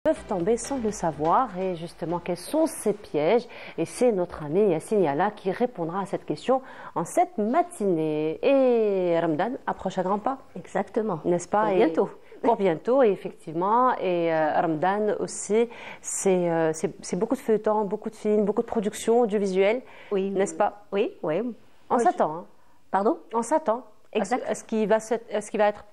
Peuvent tomber sans le savoir et justement quels sont ces pièges, et c'est notre ami Yassine Yala qui répondra à cette question en cette matinée. Et Ramadan approche à grands pas. Exactement. N'est-ce pas? Pour bientôt. Pour bientôt, effectivement. Et Ramadan aussi, c'est beaucoup de feuilletons, beaucoup de films, beaucoup de productions audiovisuelles. Oui. N'est-ce pas? Oui, oui. On s'attend. Hein. Pardon? On s'attend. Exact. Est-ce qu'il va être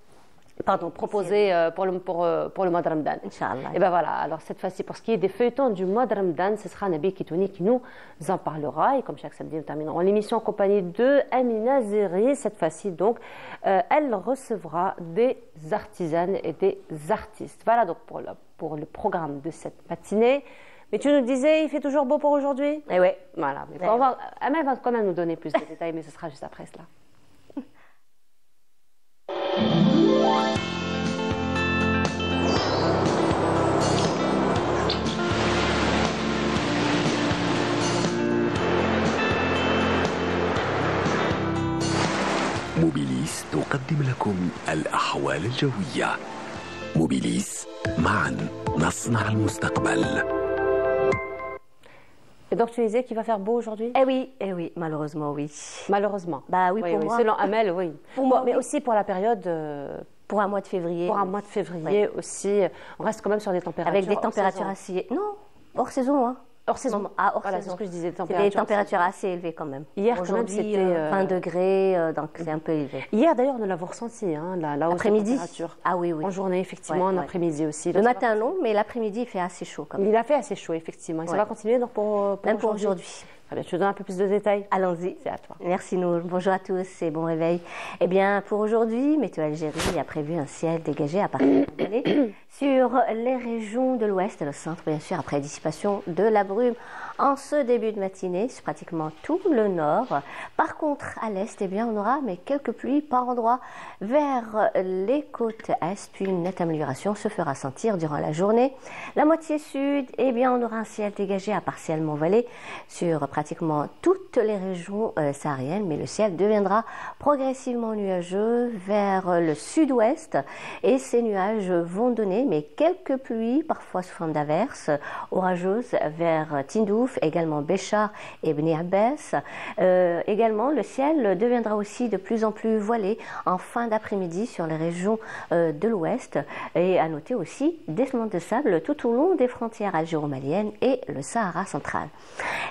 proposé pour le mois de Ramadan. Inch'Allah. Et bien voilà, alors cette fois-ci, pour ce qui est des feuilletons du mois de Ramadan, ce sera Nabi Kitouni qui nous en parlera. Et comme chaque samedi, nous terminerons l'émission en compagnie de Amina Zeri. Cette fois-ci, donc, elle recevra des artisanes et des artistes. Voilà donc pour le programme de cette matinée. Mais tu nous disais, il fait toujours beau pour aujourd'hui? Eh oui. Voilà. Amina va quand même nous donner plus de détails, mais ce sera juste après cela. موبيليس تقدم لكم الأحوال الجوية. موبيليس، معا نصنع المستقبل. Et donc tu disais qu'il va faire beau aujourd'hui? Eh oui, malheureusement oui. Malheureusement. Bah oui, pour moi. Selon Amel, oui. Pour moi, mais oui. aussi pour la période. Pour un mois de février. Pour un mois de février aussi. On reste quand même sur des températures. Avec des températures assez. Non, hors saison, hein. Hors saison. Ah, hors voilà, saison. C'est ce que je disais. Des températures assez élevées quand même. Hier, aujourd'hui, c'était 20 degrés, donc c'est un peu élevé. Hier, d'ailleurs, nous l'avons ressenti, hein, la hausse de température. Ah oui, oui. En journée, effectivement, en après-midi aussi. Le matin, non, mais l'après-midi, il fait assez chaud quand même. Il a fait assez chaud, effectivement. Et ça va continuer donc même pour aujourd'hui. Très bien, tu nous donnes un peu plus de détails? Allons-y. C'est à toi. Merci Nour. Bonjour à tous et bon réveil. Eh bien, pour aujourd'hui, Météo Algérie a prévu un ciel dégagé à partir de l'année sur les régions de l'ouest et le centre, bien sûr, après dissipation de la brume en ce début de matinée, sur pratiquement tout le nord. Par contre, à l'est, eh bien, on aura quelques pluies par endroits vers les côtes est. Puis une nette amélioration se fera sentir durant la journée. La moitié sud, eh bien, on aura un ciel dégagé à partiellement voilé sur pratiquement toutes les régions sahariennes, mais le ciel deviendra progressivement nuageux vers le sud-ouest et ces nuages vont donner quelques pluies, parfois sous forme d'averses, orageuses vers Tindouf, également Béchar et Bni Abbas. Également, le ciel deviendra aussi de plus en plus voilé en fin d'après-midi sur les régions de l'ouest et à noter aussi des monts de sable tout au long des frontières algéro-maliennes et le Sahara central.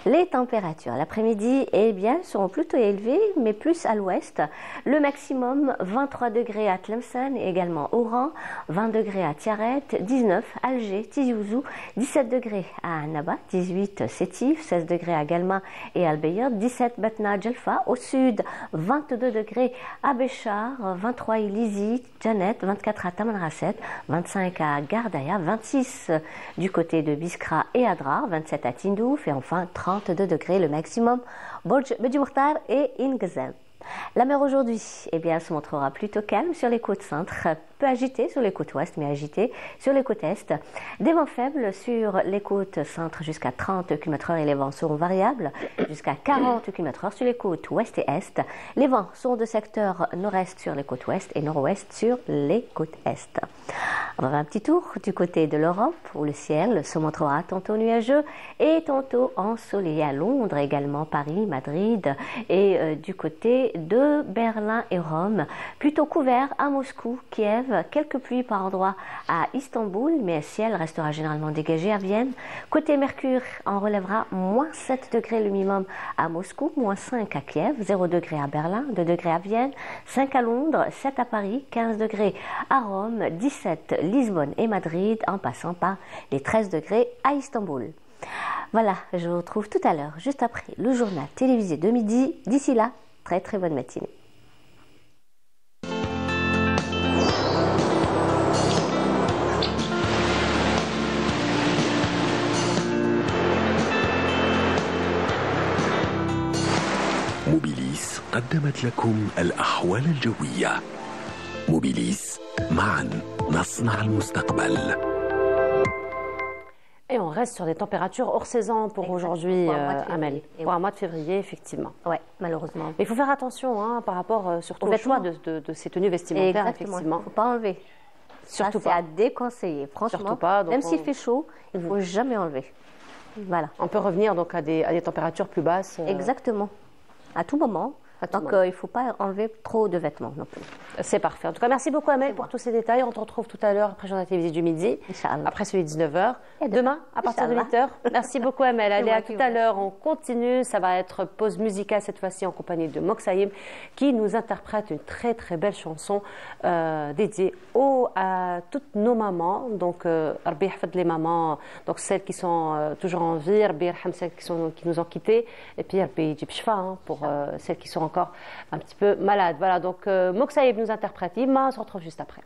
Les températures l'après-midi, eh bien, seront plutôt élevées, mais plus à l'ouest. Le maximum 23 degrés à Tlemcen et également Oran, 20 degrés à Tiaret, 19 Alger, Tizi Ouzou, 17 degrés à Annaba, 18 Sétif, 16 degrés à Galma et Al-Beyer, 17 Batna Djelfa. Au sud, 22 degrés à Béchar, 23 Ilizi, Janet, 24 à Tamanrasset, 25 à Gardaya, 26 du côté de Biskra et Adrar, 27 à Tindouf et enfin 32 degrés le maximum, Borj Bedi Mokhtar et Ingazem. La mer aujourd'hui, eh bien, se montrera plutôt calme sur les côtes centres, peu agitée sur les côtes ouest, mais agitée sur les côtes est. Des vents faibles sur les côtes centres jusqu'à 30 km/h et les vents seront variables jusqu'à 40 km/h sur les côtes ouest et est. Les vents sont de secteur nord-est sur les côtes ouest et nord-ouest sur les côtes est. On va faire un petit tour du côté de l'Europe où le ciel se montrera tantôt nuageux et tantôt ensoleillé à Londres, également Paris, Madrid et du côté de Berlin et Rome. Plutôt couvert à Moscou, Kiev, quelques pluies par endroits à Istanbul, mais le ciel restera généralement dégagé à Vienne. Côté Mercure, on relèvera moins 7 degrés le minimum à Moscou, moins 5 à Kiev, 0 degrés à Berlin, 2 degrés à Vienne, 5 à Londres, 7 à Paris, 15 degrés à Rome, 17 Lisbonne et Madrid, en passant par les 13 degrés à Istanbul. Voilà, je vous retrouve tout à l'heure, juste après le journal télévisé de midi. D'ici là, très très bonne matinée. موبيليس قدمت لكم الأحوال الجوية. موبيليس، معا نصنع المستقبل. Et on reste sur des températures hors saison pour aujourd'hui, Amel. Pour un mois de février, effectivement. Oui, malheureusement. Mais il faut faire attention par rapport surtout au choix de ces tenues vestimentaires, exactement. effectivement. Il ne faut pas enlever. Surtout c'est pas. à déconseiller. Franchement, Surtout pas, donc même s'il fait chaud, il ne faut jamais enlever. Voilà. On peut revenir donc à des températures plus basses. Exactement. À tout moment. À tout Donc, moment. il ne faut pas enlever trop de vêtements non plus. C'est parfait. En tout cas, merci beaucoup Amel pour tous ces détails. On te retrouve tout à l'heure après le journal télévisé du midi, Inch'Allah. après celui de 19h. Et Demain, à partir de Inch'Allah. 8h. Merci beaucoup Amel. Allez, moi à qui tout à vous l'heure. On continue. Ça va être pause musicale cette fois-ci en compagnie de Moksayim qui nous interprète une très très belle chanson dédiée à toutes nos mamans. Donc, Rabbi yahfad les mamans, donc celles qui sont toujours en vie, Rabbi yarham celles qui nous ont quittés, et puis Rabbi yjib shfa, hein, pour celles qui sont encore un petit peu malades. Voilà, donc Moksayim nous interprète Imma, on se retrouve juste après.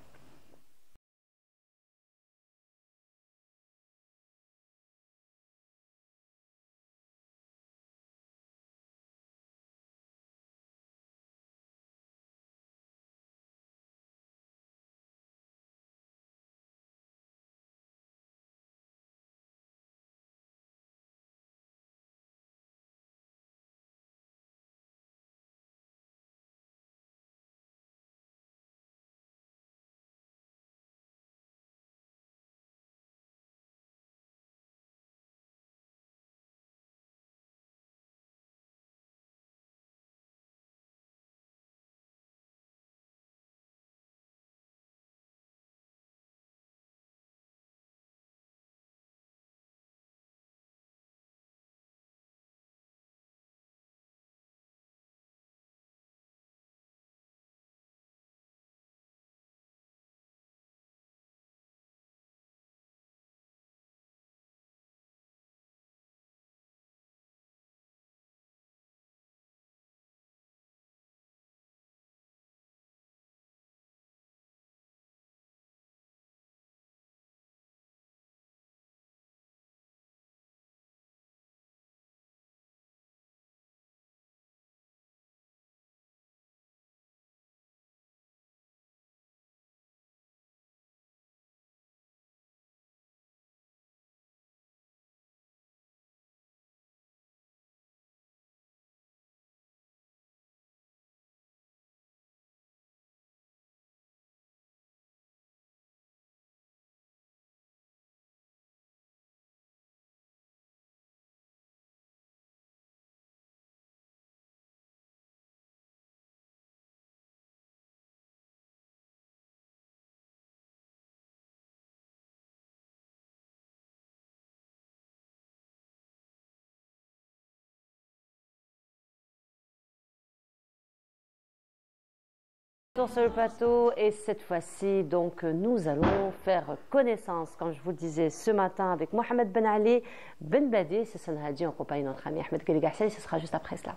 Sur le plateau et cette fois-ci donc nous allons faire connaissance comme je vous le disais ce matin avec Mohamed Ben Ali Ben Badi, c'est Sanhadji en compagnie de notre ami Ahmed Kaligassani, ce sera juste après cela.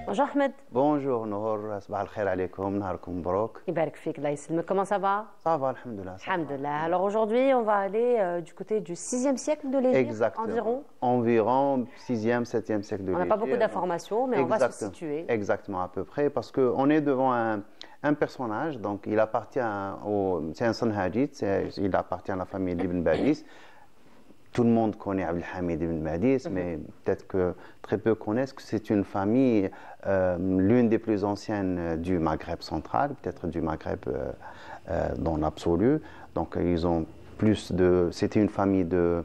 Bonjour Ahmed. Bonjour Nour, صباح الخير عليكم, نهاركم مبروك. Ibarak fik, Allah yislamik. Comment ça va? Ça va, alhamdoulilah. Alhamdulillah. Alors aujourd'hui, on va aller du côté du 6e siècle de l'Égypte environ. Environ 6e, 7e siècle de l'Égypte. On n'a pas beaucoup d'informations, mais on va se situer. Exactement, à peu près, parce qu'on est devant un personnage, donc il appartient c'est un Sanhadji, il appartient à la famille d'Ibn Badis. Tout le monde connaît Abdelhamid Ibn Badis, mais peut-être que très peu connaissent que c'est une famille, l'une des plus anciennes du Maghreb central, peut-être du Maghreb dans l'absolu. Donc ils ont c'était une famille de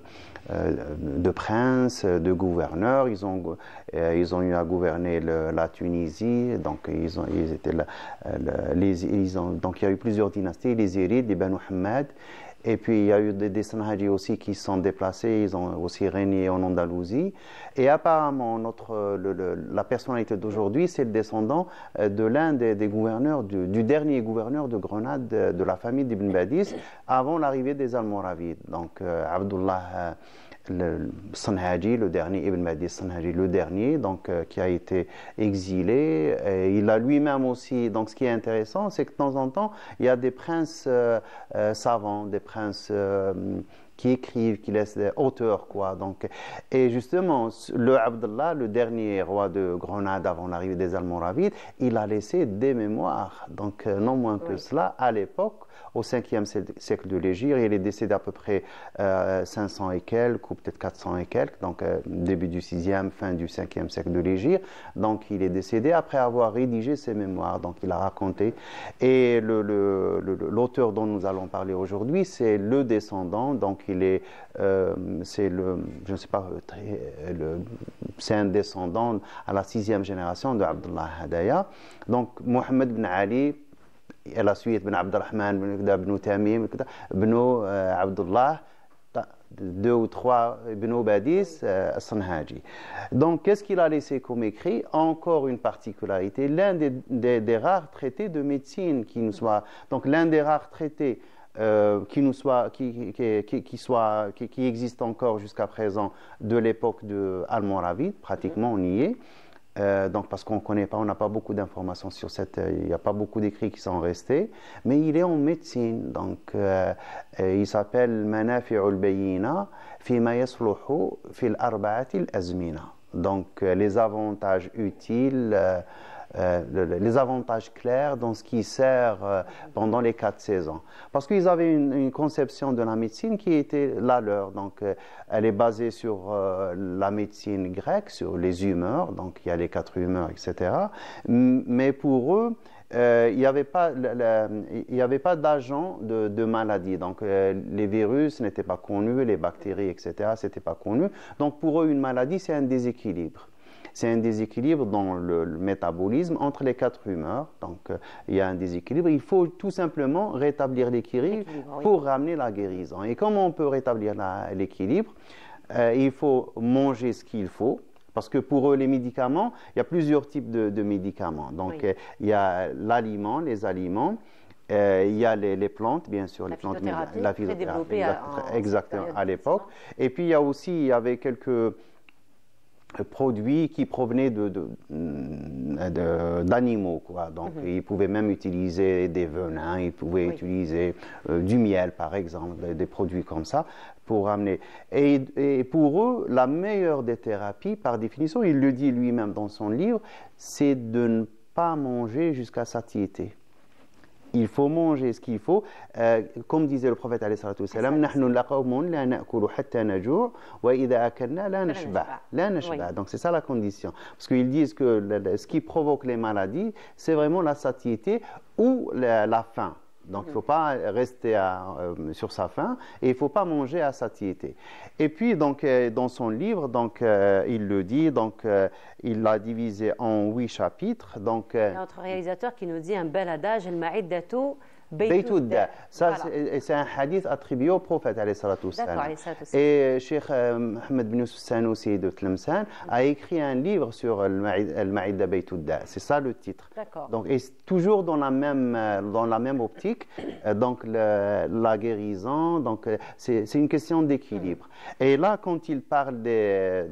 princes, de gouverneurs. Ils ont eu à gouverner la Tunisie. Donc donc il y a eu plusieurs dynasties, les Zérides, les Banu Hamad. Et puis il y a eu des Sanhadji aussi qui sont déplacés, ils ont aussi régné en Andalousie. Et apparemment, la personnalité d'aujourd'hui, c'est le descendant de l'un des gouverneurs, du dernier gouverneur de Grenade de la famille d'Ibn Badis, avant l'arrivée des Almoravides. Donc Abdullah Sanhadji, le dernier, Ibn Badis Sanhadji, le dernier, donc qui a été exilé. Et il a lui-même aussi, donc ce qui est intéressant, c'est que de temps en temps, il y a des princes savants, des princes qui écrivent, qui laissent des auteurs, quoi. Donc, et justement, le Abdallah, le dernier roi de Grenade avant l'arrivée des Almoravides, il a laissé des mémoires. Donc, non moins que cela, à l'époque, au 5e siècle de l'Hégire, il est décédé à peu près 500 et quelques, ou peut-être 400 et quelques, donc début du 6e, fin du 5e siècle de l'Hégire. Donc, il est décédé après avoir rédigé ses mémoires. Donc, il a raconté. Et l'auteur dont nous allons parler aujourd'hui, c'est le descendant. Donc, il est, c'est le, je ne sais pas, c'est un descendant à la 6e génération de Abdullah Hadaya. Donc, Mohammed ibn Ali, et la suite, ibn Abdurrahman, ibn Tamim, ibn Abdullah, 2 ou 3 ibn Badis, Sanhaji. Donc, qu'est-ce qu'il a laissé comme écrit? Encore une particularité, l'un des rares traités de médecine qui nous soit, donc l'un des rares traités qui nous soit, qui existe encore jusqu'à présent de l'époque de Almoravid, pratiquement on y est. Donc parce qu'on ne connaît pas, on n'a pas beaucoup d'informations sur cette, il n'y a pas beaucoup d'écrits qui sont restés, mais il est en médecine, donc il s'appelle Manafi'ul Bayina Fima Yasluhu Fil Arba'atil Azmina. Donc les avantages utiles, les avantages clairs dans ce qui sert pendant les 4 saisons. Parce qu'ils avaient une conception de la médecine qui était la leur. Donc, elle est basée sur la médecine grecque, sur les humeurs. Donc, il y a les 4 humeurs, etc. Mais pour eux, il n'y avait pas d'agent de maladie. Donc, les virus n'étaient pas connus, les bactéries, etc., ce n'était pas connu. Donc, pour eux, une maladie, c'est un déséquilibre. C'est un déséquilibre dans le métabolisme entre les 4 humeurs. Donc, il y a un déséquilibre. Il faut tout simplement rétablir l'équilibre pour ramener la guérison. Et comment on peut rétablir l'équilibre? Il faut manger ce qu'il faut. Parce que pour eux, les médicaments, il y a plusieurs types de médicaments. Donc, il y a l'aliment, les aliments. Il y a les plantes, bien sûr, les plantes, la phytothérapie, exactement, à l'époque. Et puis, il y avait quelques produits qui provenaient d'animaux, quoi. Donc, ils pouvaient même utiliser des venins, ils pouvaient utiliser du miel, par exemple, des produits comme ça, pour amener. Et pour eux, la meilleure des thérapies, par définition, il le dit lui-même dans son livre, c'est de ne pas manger jusqu'à satiété. Il faut manger ce qu'il faut. Comme disait le prophète alayhi salatu wassalam, نحن لقوم لا نأكل حتى نجوع وإذا أكلنا لا نشبع. لا نشبع. Donc c'est ça la condition. Parce qu'ils disent que ce qui provoque les maladies, c'est vraiment la satiété ou la faim. Donc, il ne faut pas rester sur sa faim et il ne faut pas manger à satiété. Et puis, donc, dans son livre, donc, il le dit, donc, il l'a divisé en 8 chapitres. Donc, notre réalisateur qui nous dit un bel adage, al-ma'iddatu Baytudda. Ça, c'est un hadith attribué au prophète, alayhi salatu wassalam. Et Cheikh Mohamed bin Youssef Sanoussi de Tlemcen a écrit un livre sur al-Ma'idda Baytudda. C'est ça le titre. Donc, et toujours dans la même optique, donc la guérison, donc c'est une question d'équilibre. Et là, quand il parle de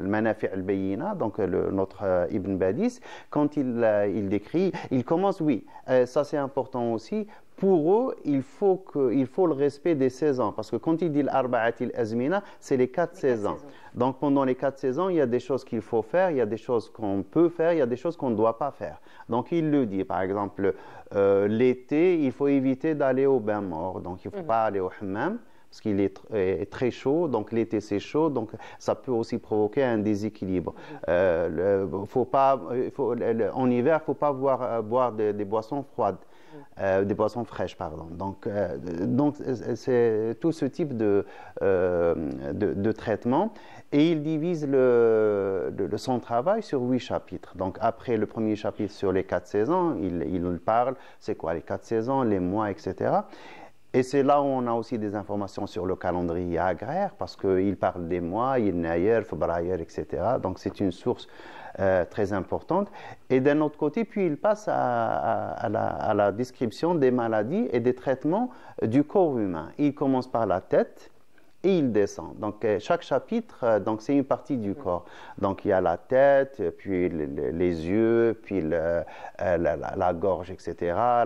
Manafi' al-Bayina, donc notre Ibn Badis, quand il décrit, il commence, oui, ça c'est important aussi, pour eux, il faut le respect des saisons. Parce que quand il dit l'arba'atil azmina, c'est les 4 saisons. Donc pendant les 4 saisons, il y a des choses qu'il faut faire, il y a des choses qu'on peut faire, il y a des choses qu'on ne doit pas faire. Donc il le dit, par exemple, l'été, il faut éviter d'aller au bain mort. Donc il ne faut pas aller au hammam, parce qu'il est très chaud, donc l'été c'est chaud, donc ça peut aussi provoquer un déséquilibre. En hiver, il ne faut pas boire des boissons froides. Des boissons fraîches, pardon. Donc c'est tout ce type de traitement. Et il divise son travail sur 8 chapitres. Donc après le premier chapitre sur les 4 saisons, il parle, c'est quoi les 4 saisons, les mois, etc. Et c'est là où on a aussi des informations sur le calendrier agraire, parce qu'il parle des mois, Yinayer, Février, etc. Donc c'est une source très importante. Et d'un autre côté, puis il passe à la description des maladies et des traitements du corps humain. Il commence par la tête, et il descend. Donc chaque chapitre, donc c'est une partie du corps. Donc il y a la tête, puis les yeux, puis la gorge, etc.,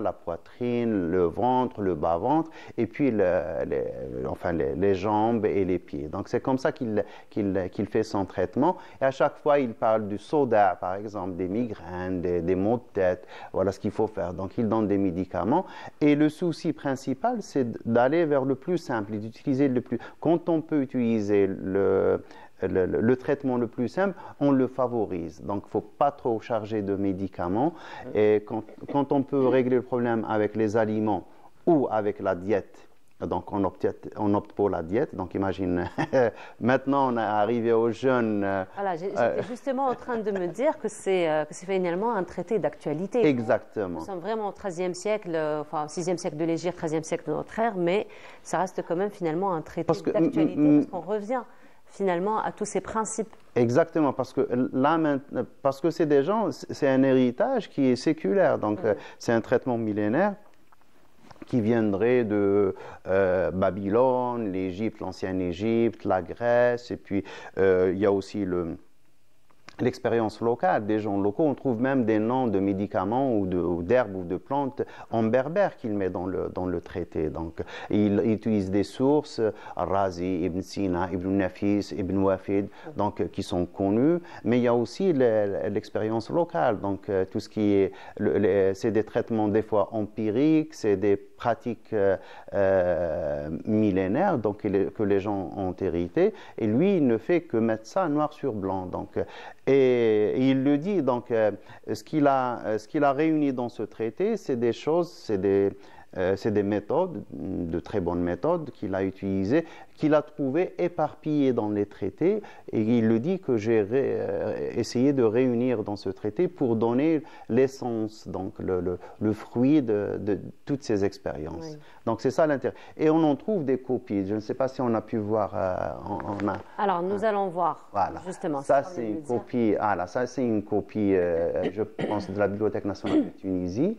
la poitrine, le ventre, le bas-ventre, et puis les jambes et les pieds. Donc c'est comme ça qu'il fait son traitement. Et à chaque fois, il parle du soda, par exemple, des migraines, des maux de tête. Voilà ce qu'il faut faire. Donc il donne des médicaments. Et le souci principal, c'est d'aller vers le plus simple, d'utiliser le plus... Quand on peut utiliser le traitement le plus simple, on le favorise. Donc, il ne faut pas trop charger de médicaments. Et quand on peut régler le problème avec les aliments ou avec la diète, donc on opte pour la diète. Donc, imagine, maintenant, on est arrivé aux jeunes... Voilà, j'étais justement en train de me dire que c'est finalement un traité d'actualité. Exactement. Nous sommes vraiment au XIIIe siècle, enfin, 6e siècle de l'Hégire, XIIIe siècle de notre ère, mais ça reste quand même finalement un traité d'actualité parce qu'on revient finalement à tous ces principes. Exactement, parce que là, parce que c'est des gens, c'est un héritage qui est séculaire, donc c'est un traitement millénaire qui viendrait de Babylone, l'Égypte, l'ancienne Égypte, la Grèce, et puis il y a aussi l'expérience locale des gens locaux. On trouve même des noms de médicaments ou d'herbes ou de plantes en berbère qu'il met dans le traité. Donc, il utilise des sources, Razi, Ibn Sina, Ibn Nafis, Ibn Wafid, donc, qui sont connues. Mais il y a aussi l'expérience locale. Donc, tout ce qui est... c'est des traitements des fois empiriques, c'est des pratiques millénaires donc, que les gens ont hérité. Et lui, il ne fait que mettre ça noir sur blanc. Donc, et il le dit, donc, ce qu'il a réuni dans ce traité, c'est des choses, c'est des méthodes, de très bonnes méthodes qu'il a utilisées, qu'il a trouvées éparpillées dans les traités. Et il le dit que j'ai essayé de réunir dans ce traité pour donner l'essence, donc le fruit de toutes ces expériences. Oui. Donc c'est ça l'intérêt. Et on en trouve des copies. Je ne sais pas si on a pu voir. Alors nous allons voir. Voilà. Justement. Ça c'est une copie. Voilà, ça c'est une copie, je pense, de la Bibliothèque nationale de Tunisie.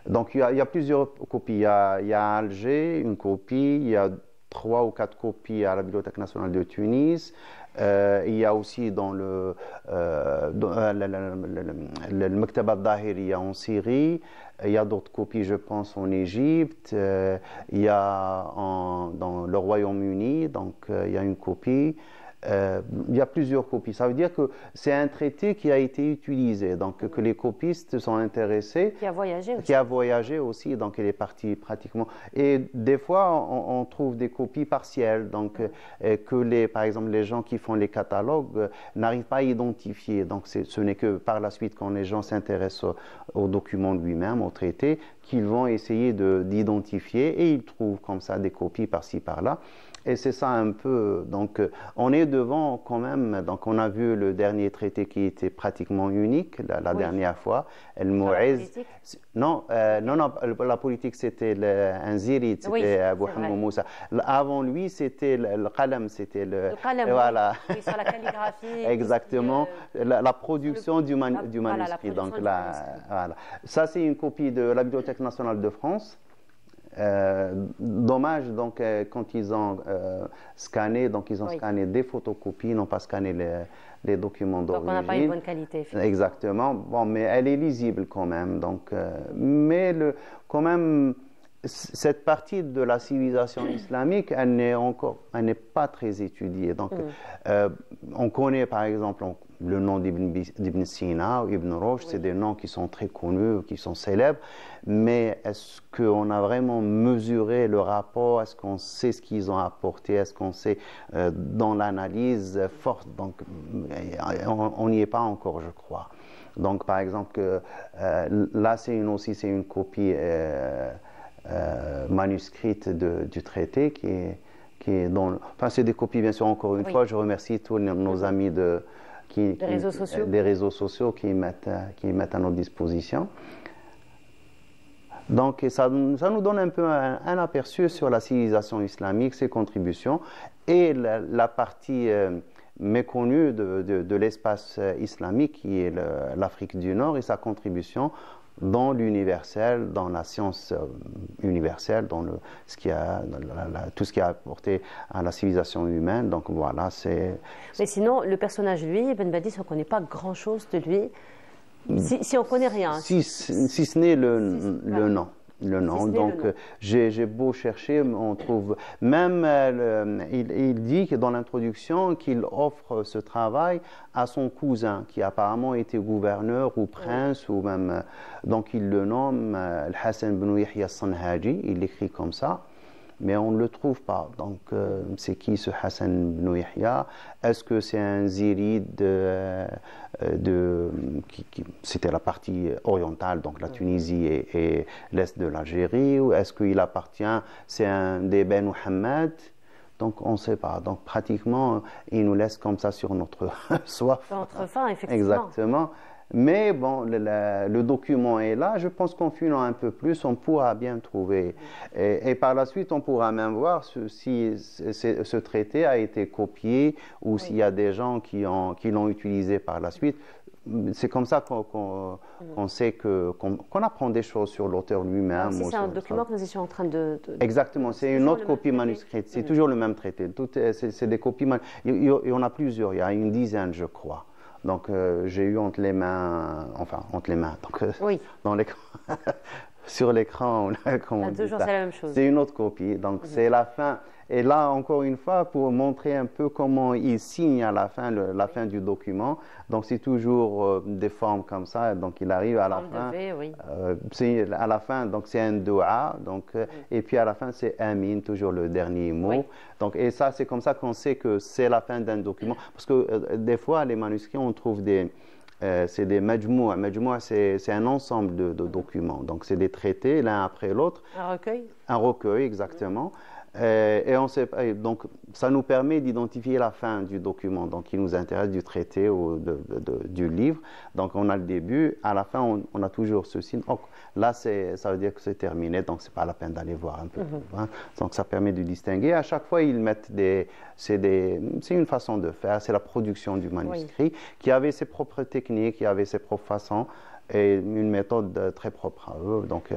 Donc, il y a plusieurs copies. Il y a à Alger une copie, il y a 3 ou 4 copies à la Bibliothèque nationale de Tunis. Il y a aussi dans le Mektaba al-Dahiriya en Syrie. Il y a d'autres copies, je pense, en Égypte. Il y a dans le Royaume-Uni, donc il y a une copie. Il y a plusieurs copies. Ça veut dire que c'est un traité qui a été utilisé, donc que les copistes sont intéressés. Qui a voyagé aussi. Qui a voyagé aussi, donc il est parti pratiquement. Et des fois, on trouve des copies partielles, donc que par exemple, les gens qui font les catalogues n'arrivent pas à identifier. Donc ce n'est que par la suite, quand les gens s'intéressent au document lui-même, au traité, qu'ils vont essayer d'identifier et ils trouvent comme ça des copies par-ci, par-là. Et c'est ça un peu, donc on est devant quand même, donc on a vu le dernier traité qui était pratiquement unique la dernière fois, El Mou'iz. Non, la politique c'était un zirid, c'était Abu Hamou Moussa. Avant lui c'était le qalam, c'était le qalam, voilà. Oui, sur la calligraphie. Exactement, la production du manuscrit. Donc là, voilà. Ça c'est une copie de la Bibliothèque nationale de France. Dommage, donc, quand ils ont scanné, donc ils ont scanné des photocopies, n'ont pas scanné les documents d'origine. Donc on n'a pas une bonne qualité. Exactement. Bon, mais elle est lisible quand même. Donc, mais quand même, cette partie de la civilisation islamique, elle n'est pas très étudiée. Donc, on connaît par exemple le nom d'Ibn Sina ou Ibn Rushd, c'est des noms qui sont très connus, qui sont célèbres, mais est-ce qu'on a vraiment mesuré le rapport? Est-ce qu'on sait ce qu'ils ont apporté? Est-ce qu'on sait dans l'analyse forte? Donc, on n'y est pas encore, je crois. Donc, par exemple, là, c'est une copie manuscrite du traité qui est dans... Enfin, c'est des copies, bien sûr, encore une fois. Je remercie tous nos amis des réseaux sociaux qui mettent à notre disposition. Donc, ça nous donne un peu un aperçu sur la civilisation islamique, ses contributions et la partie méconnu de l'espace islamique qui est l'Afrique du Nord et sa contribution dans l'universel, dans la science universelle, dans tout ce qui a apporté à la civilisation humaine. Donc voilà, c'est... Mais sinon, le personnage, lui, Ben Badis, on ne connaît pas grand-chose de lui, si on ne connaît rien. Si ce n'est le nom. Le nom. Donc, j'ai beau chercher, on trouve. Même, il dit que dans l'introduction qu'il offre ce travail à son cousin, qui apparemment était gouverneur ou prince, ou même. Donc, il le nomme Al-Hassan ibn Yahya al-Sanhaji, il l'écrit comme ça. Mais on ne le trouve pas. Donc, c'est qui ce Hassan ibn Yahya? Est-ce que c'est un ziride c'était la partie orientale, donc la Tunisie et l'est de l'Algérie? Ou est-ce qu'il appartient, c'est un des Ben Muhammad? Donc, on ne sait pas. Donc, pratiquement, il nous laisse comme ça sur notre soif. Sur notre faim, effectivement. Exactement. Mais bon, le document est là. Je pense qu'en fouillant un peu plus, on pourra bien trouver. Et par la suite, on pourra même voir si ce traité a été copié ou s'il y a des gens qui l'ont utilisé par la suite. C'est comme ça qu'on sait qu'on apprend des choses sur l'auteur lui-même. Si c'est un document que nous étions en train de... Exactement, c'est une autre copie manuscrite. C'est toujours le même traité. C'est des copies il y en a plusieurs, il y a une dizaine, je crois. Donc, j'ai eu entre les mains, donc, oui. dans l'écran, sur l'écran, toujours c'est la même chose. C'est une autre copie, donc c'est la fin. Et là, encore une fois, pour montrer un peu comment il signe à la fin du document. Donc, c'est toujours des formes comme ça. Donc, il arrive à la fin. À la fin, donc c'est un dua. Donc, et puis à la fin, c'est amin, toujours le dernier mot. Oui. Donc, et ça, c'est comme ça qu'on sait que c'est la fin d'un document. Parce que des fois, les manuscrits, on trouve c'est des majmoua. Majmoua, c'est un ensemble de documents. Donc, c'est des traités l'un après l'autre. Un recueil. Un recueil, exactement. Et donc, ça nous permet d'identifier la fin du document, donc qui nous intéresse, du traité ou du livre. Donc, on a le début, à la fin, on a toujours ce signe. Oh, là, ça veut dire que c'est terminé, donc c'est pas la peine d'aller voir un peu plus loin. Donc, ça permet de distinguer. À chaque fois, ils mettent c'est une façon de faire, c'est la production du manuscrit, qui avait ses propres techniques, qui avait ses propres façons, et une méthode très propre à eux. Donc,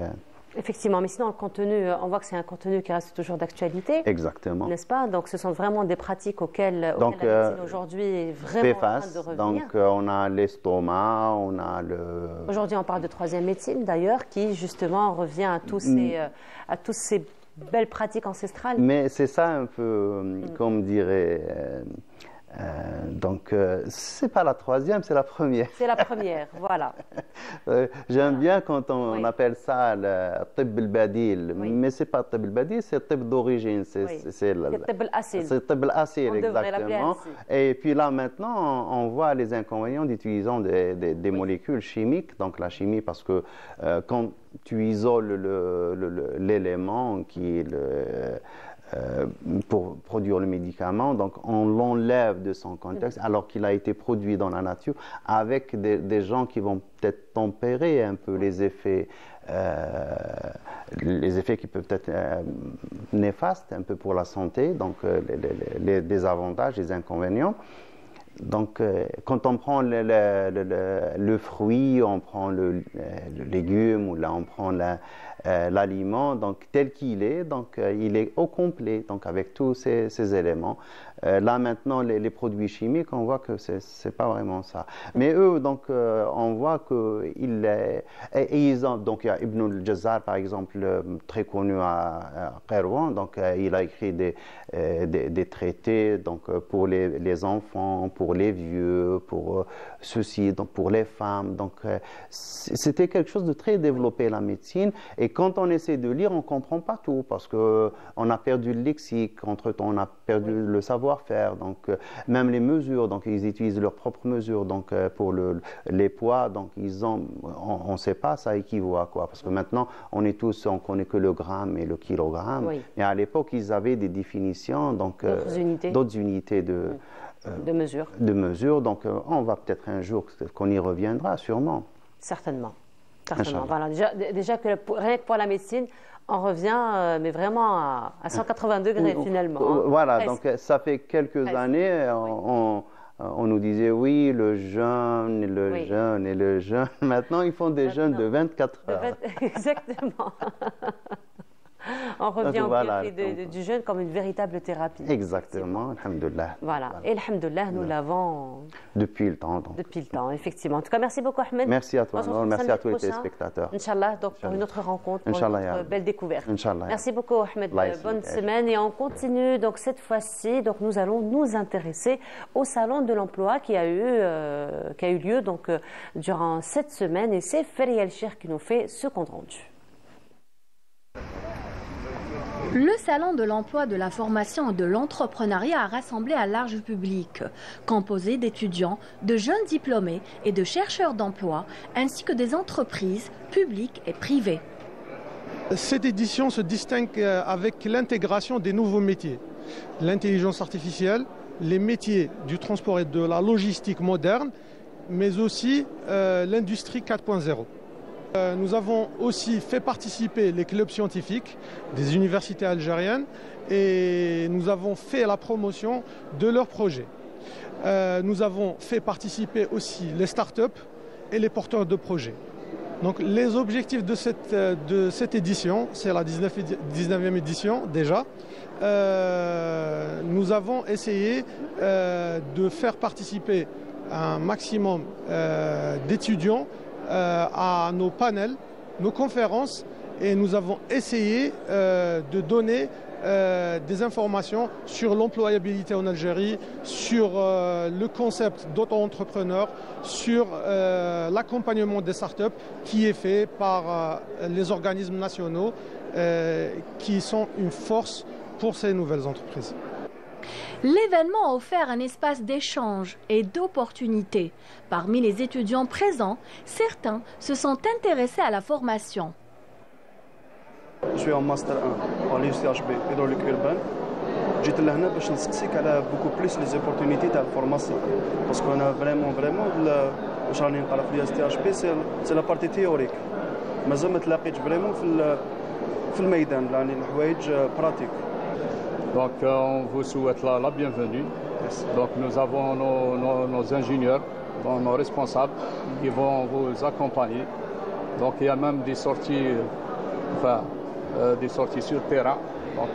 effectivement, mais sinon, le contenu, on voit que c'est un contenu qui reste toujours d'actualité. Exactement. N'est-ce pas? Donc, ce sont vraiment des pratiques auxquelles la médecine aujourd'hui est vraiment en train de revenir. Donc, on a l'estomac, on a le... Aujourd'hui, on parle de troisième médecine, d'ailleurs, qui, justement, revient à tous ces belles pratiques ancestrales. Mais c'est ça un peu, comme dirait... donc, c'est pas la troisième, c'est la première. C'est la première, voilà. J'aime bien quand on appelle ça le tib al-badil, mais c'est pas tib al-badil, c'est le tib d'origine. C'est le tib al-asil. C'est le tib al-asil, exactement. Et puis là, maintenant, on voit les inconvénients d'utiliser des molécules chimiques. Donc, la chimie, parce que quand tu isoles l'élément qui est pour produire le médicament, donc on l'enlève de son contexte alors qu'il a été produit dans la nature avec des gens qui vont peut-être tempérer un peu les effets qui peuvent être néfastes un peu pour la santé, donc les désavantages, les inconvénients. Donc, quand on prend le fruit, on prend le légume, ou là on prend l'aliment, donc tel qu'il est, donc il est au complet, donc avec tous ces éléments. Là maintenant, les produits chimiques, on voit que c'est pas vraiment ça. Mais eux, donc, on voit que ils ont, donc il y a Ibn al-Jazar par exemple, très connu à Kairouan, donc il a écrit des traités, donc pour les enfants, pour les vieux, pour ceci, donc pour les femmes. Donc c'était quelque chose de très développé, la médecine. Et quand on essaie de lire, on comprend pas tout parce que on a perdu le lexique. Entre-temps, on a perdu le savoir-faire. Donc même les mesures, donc ils utilisent leurs propres mesures. Donc pour les poids, donc on ne sait pas ça équivaut à quoi. Parce que maintenant, on connaît que le gramme et le kilogramme. Oui. Et à l'époque, ils avaient des définitions, donc d'autres unités de mesure. Donc, on va peut-être un jour qu'on y reviendra, sûrement. Certainement. Certainement. Voilà, déjà que rien que pour la médecine, on revient, mais vraiment à 180 degrés finalement. Hein. Voilà, donc ça fait quelques années, on nous disait oui, le jeûne, jeûne et le jeûne. Maintenant, ils font des jeûnes de 24 heures. Exactement. On revient au bienfait du jeûne comme une véritable thérapie. Exactement, alhamdoulilah. Voilà, et alhamdoulilah, nous l'avons depuis le temps. Depuis le temps, effectivement. En tout cas, merci beaucoup, Ahmed. Merci à toi, merci à tous les téléspectateurs. Inch'Allah, donc pour une autre rencontre, pour une autre belle découverte. Merci beaucoup, Ahmed. Bonne semaine et on continue. Donc cette fois-ci, donc nous allons nous intéresser au salon de l'emploi qui a eu lieu donc durant cette semaine et c'est Feria El-Cheikh qui nous fait ce compte rendu. Le salon de l'emploi, de la formation et de l'entrepreneuriat a rassemblé un large public, composé d'étudiants, de jeunes diplômés et de chercheurs d'emploi, ainsi que des entreprises publiques et privées. Cette édition se distingue avec l'intégration des nouveaux métiers, l'intelligence artificielle, les métiers du transport et de la logistique moderne, mais aussi l'industrie 4.0. Nous avons aussi fait participer les clubs scientifiques des universités algériennes et nous avons fait la promotion de leurs projets. Nous avons fait participer aussi les startups et les porteurs de projets. Donc les objectifs de cette édition, c'est la 19e édition déjà, nous avons essayé de faire participer un maximum d'étudiants à nos panels, nos conférences, et nous avons essayé de donner des informations sur l'employabilité en Algérie, sur le concept d'auto-entrepreneur, sur l'accompagnement des startups qui est fait par les organismes nationaux qui sont une force pour ces nouvelles entreprises. L'événement a offert un espace d'échange et d'opportunités. Parmi les étudiants présents, certains se sont intéressés à la formation. Je suis en Master 1 à l'UCHB hydraulique urbaine. جيت لهنا باش نسقسيك على beaucoup plus les opportunités تاع الفورماسيون parce qu'on a vraiment واش راني نقرا في l'UCHB c'est la partie théorique. مازال ما تلاقيتش vraiment في الميدان يعني الحوايج براتيك. Donc on vous souhaite la bienvenue. Merci. Donc nous avons nos ingénieurs, nos responsables qui vont vous accompagner. Donc il y a même des sorties, des sorties sur terrain. Donc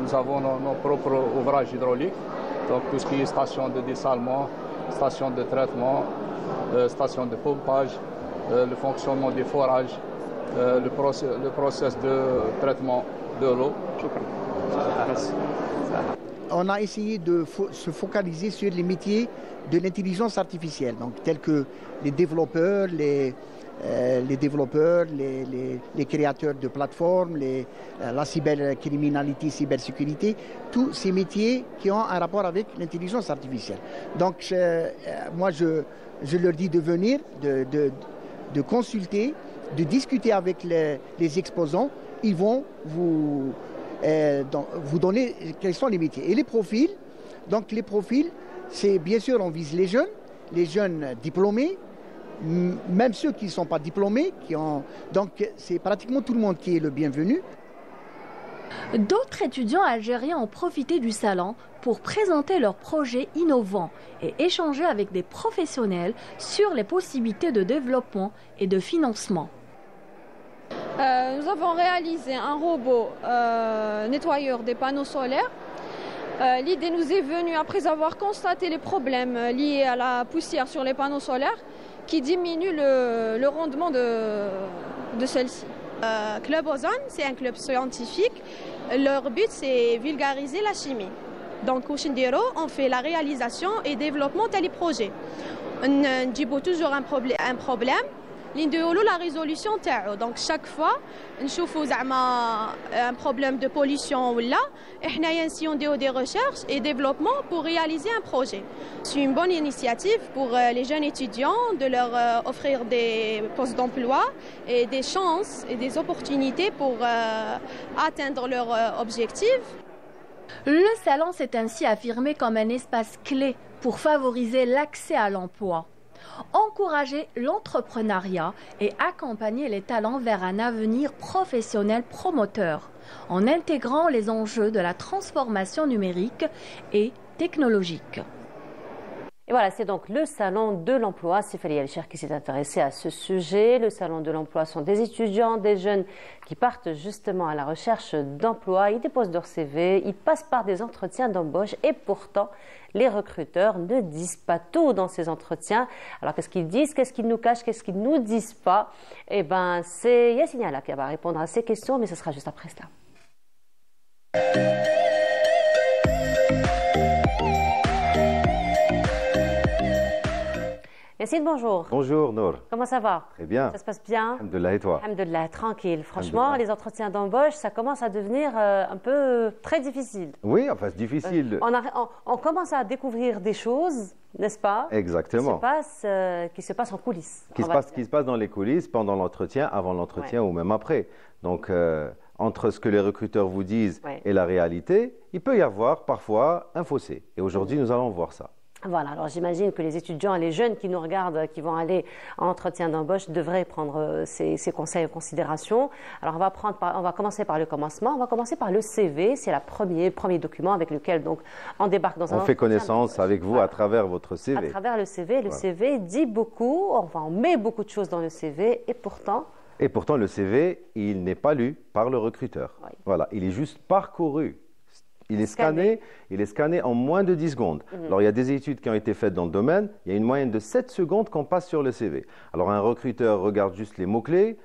nous avons nos propres ouvrages hydrauliques. Donc tout ce qui est station de dessalement, station de traitement, station de pompage, le fonctionnement des forages, le process de traitement de l'eau. On a essayé de se focaliser sur les métiers de l'intelligence artificielle, donc tels que les développeurs, les créateurs de plateformes, la cybercriminalité, cybersécurité, tous ces métiers qui ont un rapport avec l'intelligence artificielle. Donc moi je leur dis de venir, de consulter, de discuter avec les exposants. Ils vont vous donner quels sont les métiers. Et les profils, donc les profils, c'est bien sûr on vise les jeunes diplômés, même ceux qui ne sont pas diplômés, donc c'est pratiquement tout le monde qui est le bienvenu. D'autres étudiants algériens ont profité du salon pour présenter leurs projets innovants et échanger avec des professionnels sur les possibilités de développement et de financement. Nous avons réalisé un robot nettoyeur des panneaux solaires. L'idée nous est venue après avoir constaté les problèmes liés à la poussière sur les panneaux solaires qui diminuent le rendement de celle-ci. Club Ozone, c'est un club scientifique. Leur but, c'est vulgariser la chimie. Donc, au Shindero, on fait la réalisation et développement de projets. On a toujours un problème. L'indéolo la résolution تاعو. Donc chaque fois نشوفوا زعما un problème de pollution ou là احنا نسيو نديرو des recherches et développement pour réaliser un projet. C'est une bonne initiative pour les jeunes étudiants de leur offrir des postes d'emploi et des chances et des opportunités pour atteindre leurs objectifs. Le salon s'est ainsi affirmé comme un espace clé pour favoriser l'accès à l'emploi. Encourager l'entrepreneuriat et accompagner les talents vers un avenir professionnel promoteur en intégrant les enjeux de la transformation numérique et technologique. Et voilà, c'est donc le salon de l'emploi. C'est Fali El-Cher qui s'est intéressé à ce sujet. Le salon de l'emploi sont des étudiants, des jeunes qui partent justement à la recherche d'emploi. Ils déposent leur CV, ils passent par des entretiens d'embauche et pourtant, les recruteurs ne disent pas tout dans ces entretiens. Alors, qu'est-ce qu'ils disent? Qu'est-ce qu'ils nous cachent? Qu'est-ce qu'ils ne nous disent pas? Eh bien, c'est Yassine Alla qui va répondre à ces questions, mais ce sera juste après cela. Yassine, bonjour. Bonjour Nour. Comment ça va? Très bien. Ça se passe bien? Alhamdulillah, et toi? Alhamdulillah, tranquille. Franchement, les entretiens d'embauche, ça commence à devenir un peu très difficile. Oui, enfin c'est difficile. On commence à découvrir des choses, n'est-ce pas? Exactement. Qui se passent en coulisses. Qui se passe dans les coulisses, pendant l'entretien, avant l'entretien ou même après. Donc, entre ce que les recruteurs vous disent et la réalité, il peut y avoir parfois un fossé. Et aujourd'hui, nous allons voir ça. Voilà, alors j'imagine que les étudiants et les jeunes qui nous regardent, qui vont aller en entretien d'embauche, devraient prendre ces conseils en considération. Alors on va commencer par le commencement, on va commencer par le CV, c'est le premier document avec lequel donc, on débarque dans un entretien. On fait connaissance avec vous à travers votre CV. À travers le CV, le CV dit beaucoup, enfin on met beaucoup de choses dans le CV et pourtant... Et pourtant le CV, il n'est pas lu par le recruteur. Oui. Voilà, il est juste parcouru. Il est scanné en moins de 10 secondes. Alors, il y a des études qui ont été faites dans le domaine. Il y a une moyenne de 7 secondes qu'on passe sur le CV. Alors, un recruteur regarde juste les mots-clés,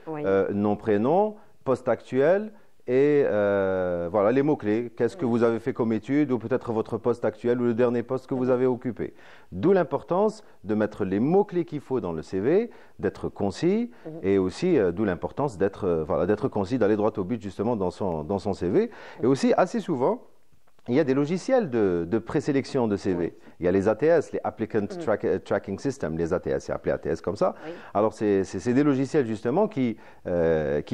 nom, prénom, poste actuel et voilà, les mots-clés. Qu'est-ce que vous avez fait comme étude ou peut-être votre poste actuel ou le dernier poste que vous avez occupé. D'où l'importance de mettre les mots-clés qu'il faut dans le CV, d'être concis et aussi d'où l'importance d'être concis, d'aller droit au but justement dans son CV. Et aussi, assez souvent, il y a des logiciels de présélection de CV. Il y a les ATS, les Applicant Tracking System, les ATS, c'est appelé ATS comme ça. Alors, c'est des logiciels justement qui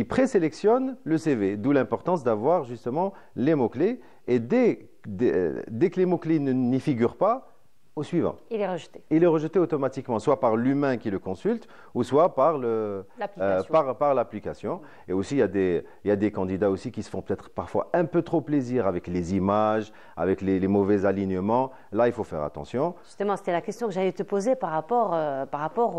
présélectionnent le CV, d'où l'importance d'avoir justement les mots-clés. Et dès que les mots-clés n'y figurent pas, au suivant. Il est rejeté. Il est rejeté automatiquement, soit par l'humain qui le consulte, ou soit par l'application. Et aussi, il y a des candidats aussi qui se font peut-être parfois un peu trop plaisir avec les images, avec les mauvais alignements. Là, il faut faire attention. Justement, c'était la question que j'allais te poser par rapport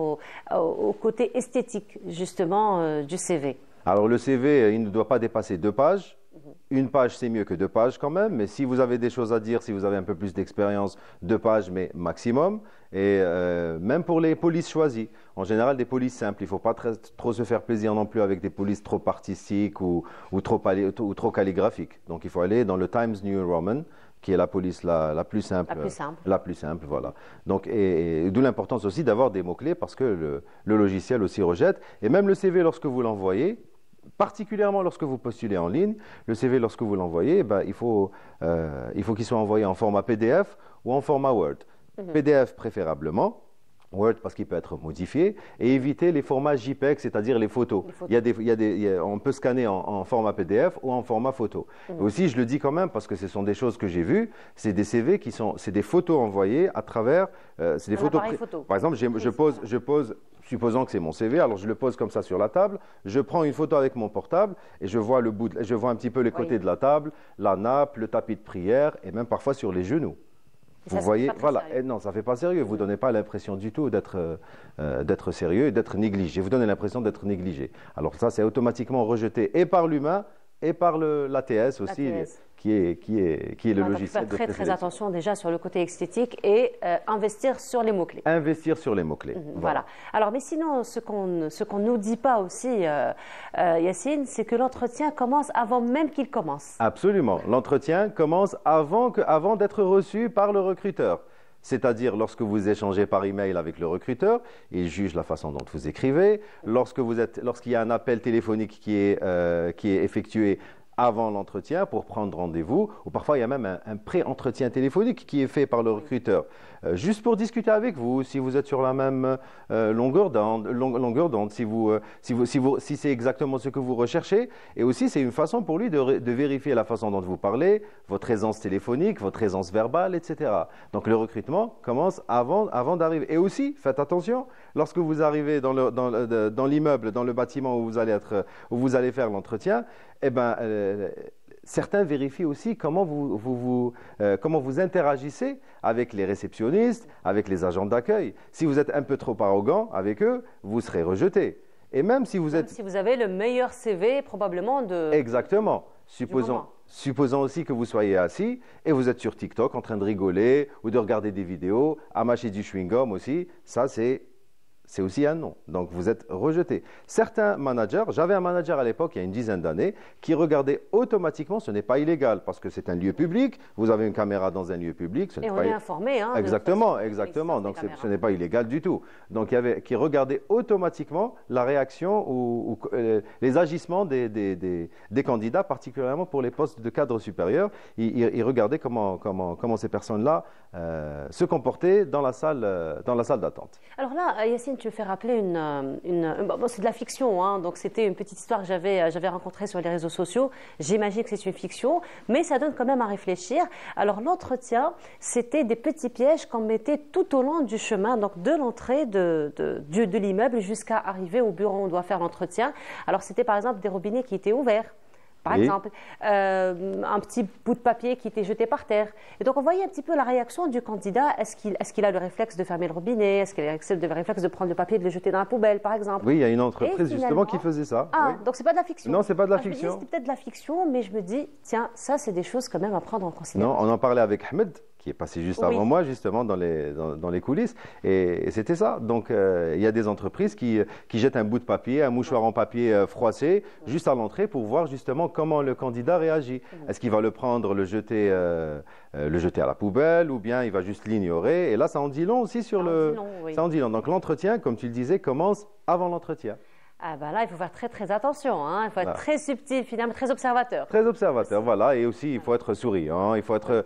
au côté esthétique, justement, du CV. Alors, le CV, il ne doit pas dépasser 2 pages. Une page, c'est mieux que 2 pages quand même, mais si vous avez des choses à dire, si vous avez un peu plus d'expérience, 2 pages, mais maximum. Et même pour les polices choisies. En général, des polices simples. Il ne faut pas trop se faire plaisir non plus avec des polices trop artistiques ou trop calligraphiques. Donc, il faut aller dans le Times New Roman, qui est la police la plus simple. La plus simple, voilà. Donc, et d'où l'importance aussi d'avoir des mots-clés parce que le logiciel aussi rejette. Et même le CV, lorsque vous l'envoyez, particulièrement lorsque vous postulez en ligne, le CV, lorsque vous l'envoyez, il faut qu'il soit envoyé en format PDF ou en format Word. PDF préférablement, Word parce qu'il peut être modifié, et éviter les formats JPEG, c'est-à-dire les photos. On peut scanner en format PDF ou en format photo. Et aussi, je le dis quand même parce que ce sont des choses que j'ai vues, c'est des CV c'est des photos envoyées à travers, c'est des photos. Par exemple, je pose, supposons que c'est mon CV, alors je le pose comme ça sur la table, je prends une photo avec mon portable et je vois un petit peu les côtés de la table, la nappe, le tapis de prière et même parfois sur les genoux. Vous voyez, voilà. Et non, ça ne fait pas sérieux. Vous ne donnez pas l'impression du tout d'être sérieux et d'être négligé. Vous donnez l'impression d'être négligé. Alors ça, c'est automatiquement rejeté et par l'humain et par l'ATS aussi, qui est le logiciel de présélection. Très attention déjà sur le côté esthétique et investir sur les mots-clés. Investir sur les mots-clés. Voilà. Alors, mais sinon, ce qu'on ne nous dit pas aussi, Yassine, c'est que l'entretien commence avant même qu'il commence. Absolument. L'entretien commence avant d'être reçu par le recruteur. C'est-à-dire lorsque vous échangez par email avec le recruteur, il juge la façon dont vous écrivez. Lorsqu'il y a un appel téléphonique qui est effectué avant l'entretien pour prendre rendez-vous, ou parfois il y a même un pré-entretien téléphonique qui est fait par le recruteur, juste pour discuter avec vous, si vous êtes sur la même longueur d'onde, si c'est exactement ce que vous recherchez, et aussi c'est une façon pour lui de vérifier la façon dont vous parlez, votre aisance téléphonique, votre aisance verbale, etc. Donc le recrutement commence avant d'arriver. Et aussi, faites attention, lorsque vous arrivez dans l'immeuble, dans le bâtiment où vous allez faire l'entretien, eh ben, certains vérifient aussi comment vous interagissez avec les réceptionnistes, avec les agents d'accueil. Si vous êtes un peu trop arrogant avec eux, vous serez rejeté. Et même si vous êtes... Si vous avez le meilleur CV, probablement de... Exactement. Supposons aussi que vous soyez assis et vous êtes sur TikTok en train de rigoler ou de regarder des vidéos, à mâcher du chewing-gum aussi, ça c'est aussi un non. Donc vous êtes rejeté. Certains managers, j'avais un manager à l'époque, il y a une dizaine d'années, qui regardait automatiquement, ce n'est pas illégal parce que c'est un lieu public, vous avez une caméra dans un lieu public. Et on est informé. Hein, exactement. Donc ce n'est pas illégal du tout. Donc qui regardait automatiquement la réaction ou les agissements des candidats, particulièrement pour les postes de cadre supérieur. Il regardait comment ces personnes-là se comportaient dans la salle d'attente. Alors là, Yacine, tu me fais rappeler bon, c'est de la fiction, hein, donc c'était une petite histoire que j'avais rencontrée sur les réseaux sociaux. J'imagine que c'est une fiction, mais ça donne quand même à réfléchir. Alors l'entretien, c'était des petits pièges qu'on mettait tout au long du chemin, donc de l'entrée de l'immeuble jusqu'à arriver au bureau où on doit faire l'entretien. Alors c'était par exemple des robinets qui étaient ouverts. Par exemple, un petit bout de papier qui était jeté par terre. Et donc, on voyait un petit peu la réaction du candidat. Est-ce qu'il a le réflexe de fermer le robinet? Est-ce qu'il a le réflexe de prendre le papier et de le jeter dans la poubelle, par exemple? Oui, il y a une entreprise justement qui faisait ça. Ah, oui. donc c'est pas de la fiction? Non, c'est pas de la fiction. Je me dis, c'était peut-être de la fiction, mais je me dis, tiens, ça, c'est des choses quand même à prendre en considération. Non, on en parlait avec Ahmed, qui est passé juste avant moi, justement, dans les coulisses. Et c'était ça. Donc, il y a des entreprises qui jettent un bout de papier, un mouchoir en papier froissé, juste à l'entrée pour voir justement comment le candidat réagit. Est-ce qu'il va le prendre, le jeter à la poubelle, ou bien il va juste l'ignorer? Et là, ça en dit long aussi sur Ça en dit long. Donc, l'entretien, comme tu le disais, commence avant l'entretien. Ah ben là, il faut faire très très attention, hein. Il faut être très subtil, finalement, très observateur. Très observateur, voilà. Et aussi, il faut être souriant, il faut être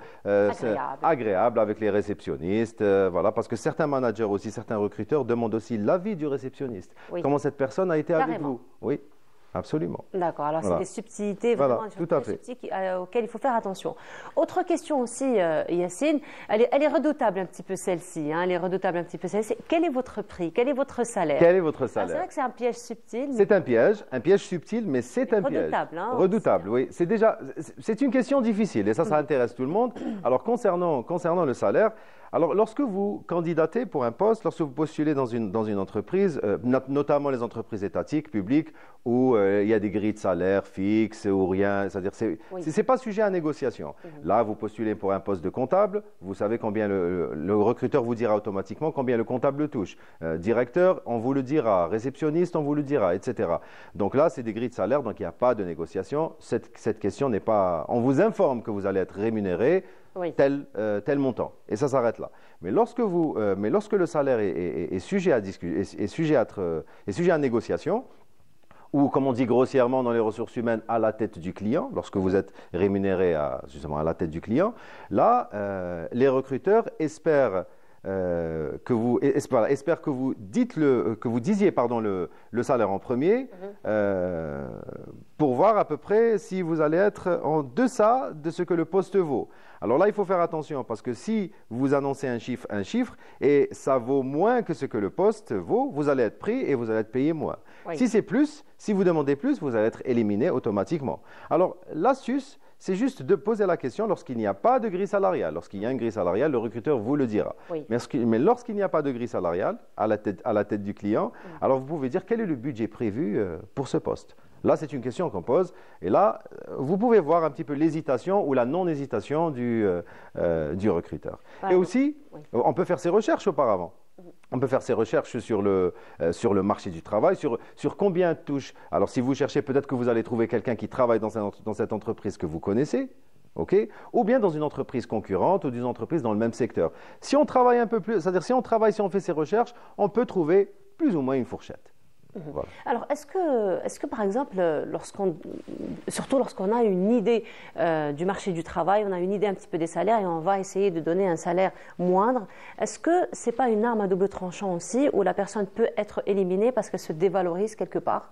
agréable avec les réceptionnistes, voilà, parce que certains managers aussi, certains recruteurs demandent aussi l'avis du réceptionniste. Oui. Comment cette personne a été avec vous? Oui. Absolument. D'accord, alors c'est des subtilités vraiment auxquelles il faut faire attention. Autre question aussi, Yacine, elle est redoutable un petit peu celle-ci. Hein, elle est redoutable un petit peu celle-ci. Quel est votre prix? Quel est votre salaire? Quel est votre salaire? C'est vrai que c'est un piège subtil. C'est un piège subtil, mais c'est un piège. Redoutable. Hein, redoutable, oui. C'est une question difficile et ça intéresse tout le monde. Alors concernant le salaire, alors, lorsque vous candidatez pour un poste, lorsque vous postulez dans une entreprise, notamment les entreprises étatiques, publiques, où il y a des grilles de salaire fixes ou rien, c'est-à-dire c'est pas sujet à négociation. Là, vous postulez pour un poste de comptable, vous savez combien le recruteur vous dira automatiquement combien le comptable touche. Directeur, on vous le dira. Réceptionniste, on vous le dira, etc. Donc là, c'est des grilles de salaire, donc il n'y a pas de négociation. Cette question n'est pas... On vous informe que vous allez être rémunéré tel montant. Et ça s'arrête là. Mais lorsque le salaire est sujet à négociation, ou comme on dit grossièrement dans les ressources humaines, à la tête du client, lorsque vous êtes rémunéré justement à la tête du client, là, les recruteurs espèrent que vous disiez le salaire en premier pour voir à peu près si vous allez être en deçà de ce que le poste vaut. Alors là, il faut faire attention parce que si vous annoncez un chiffre et ça vaut moins que ce que le poste vaut, vous allez être pris et vous allez être payé moins. Oui. Si c'est plus, si vous demandez plus, vous allez être éliminé automatiquement. Alors l'astuce, c'est juste de poser la question lorsqu'il n'y a pas de grille salariale. Lorsqu'il y a une grille salariale, le recruteur vous le dira. Oui. Mais lorsqu'il n'y a pas de grille salariale à la tête du client, alors vous pouvez dire quel est le budget prévu pour ce poste. Là, c'est une question qu'on pose. Et là, vous pouvez voir un petit peu l'hésitation ou la non-hésitation du recruteur. Et aussi, on peut faire ses recherches auparavant. On peut faire ses recherches sur le marché du travail, sur combien touche. Alors, si vous cherchez, peut-être que vous allez trouver quelqu'un qui travaille dans cette entreprise que vous connaissez, ou bien dans une entreprise concurrente ou d'une entreprise dans le même secteur. Si on travaille un peu plus, c'est-à-dire si on fait ses recherches, on peut trouver plus ou moins une fourchette. Voilà. Alors, est-ce que, par exemple, surtout lorsqu'on a une idée du marché du travail, on a une idée un petit peu des salaires et on va essayer de donner un salaire moindre, est-ce que ce n'est pas une arme à double tranchant aussi où la personne peut être éliminée parce qu'elle se dévalorise quelque part?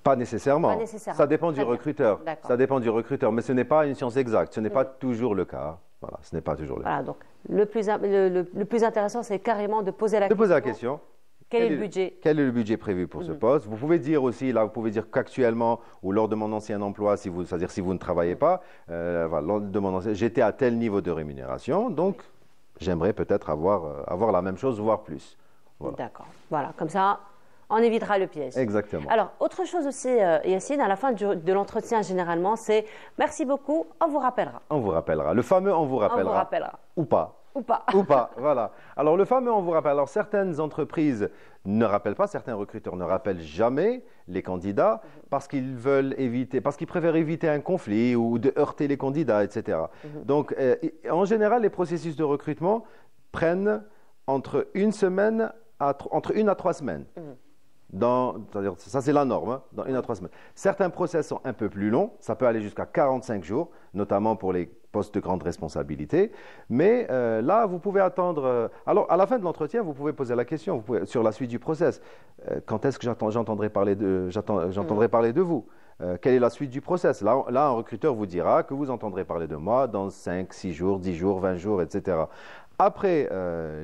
Pas nécessairement. Pas nécessairement. Ça dépend du Très bien. recruteur. D'accord. Ça dépend du recruteur, mais ce n'est pas une science exacte. Ce n'est pas toujours le cas. Voilà, ce n'est pas toujours le cas. Voilà, donc le plus intéressant, c'est carrément de poser la De question. poser la question. Quel est le budget? Quel est le budget prévu pour ce poste? Vous pouvez dire aussi, là, vous pouvez dire qu'actuellement, ou lors de mon ancien emploi, c'est-à-dire si vous ne travaillez pas, voilà, lors de mon ancien, j'étais à tel niveau de rémunération, donc j'aimerais peut-être avoir la même chose, voire plus. Voilà. D'accord. Voilà, comme ça, on évitera le piège. Exactement. Alors, autre chose aussi, Yacine, à la fin de l'entretien, généralement, c'est « Merci beaucoup, on vous rappellera ». On vous rappellera. Le fameux « on vous rappellera ». On vous rappellera. Ou pas. Ou pas. Ou pas, voilà. Alors, le fameux on vous rappelle. Alors, certaines entreprises ne rappellent pas, certains recruteurs ne rappellent jamais les candidats parce qu'ils veulent éviter, parce qu'ils préfèrent éviter un conflit ou de heurter les candidats, etc. Donc, en général, les processus de recrutement prennent entre 1 à 3 semaines. C'est-à-dire, ça, c'est la norme, hein, dans 1 à 3 semaines. Certains process sont un peu plus longs, ça peut aller jusqu'à 45 jours, notamment pour les postes de grande responsabilité. Mais là, vous pouvez attendre. Alors, à la fin de l'entretien, vous pouvez poser la question sur la suite du process. Quand est-ce que j'entendrai parler de vous? Quelle est la suite du process? Là, un recruteur vous dira que vous entendrez parler de moi dans 5, 6 jours, 10 jours, 20 jours, etc. Après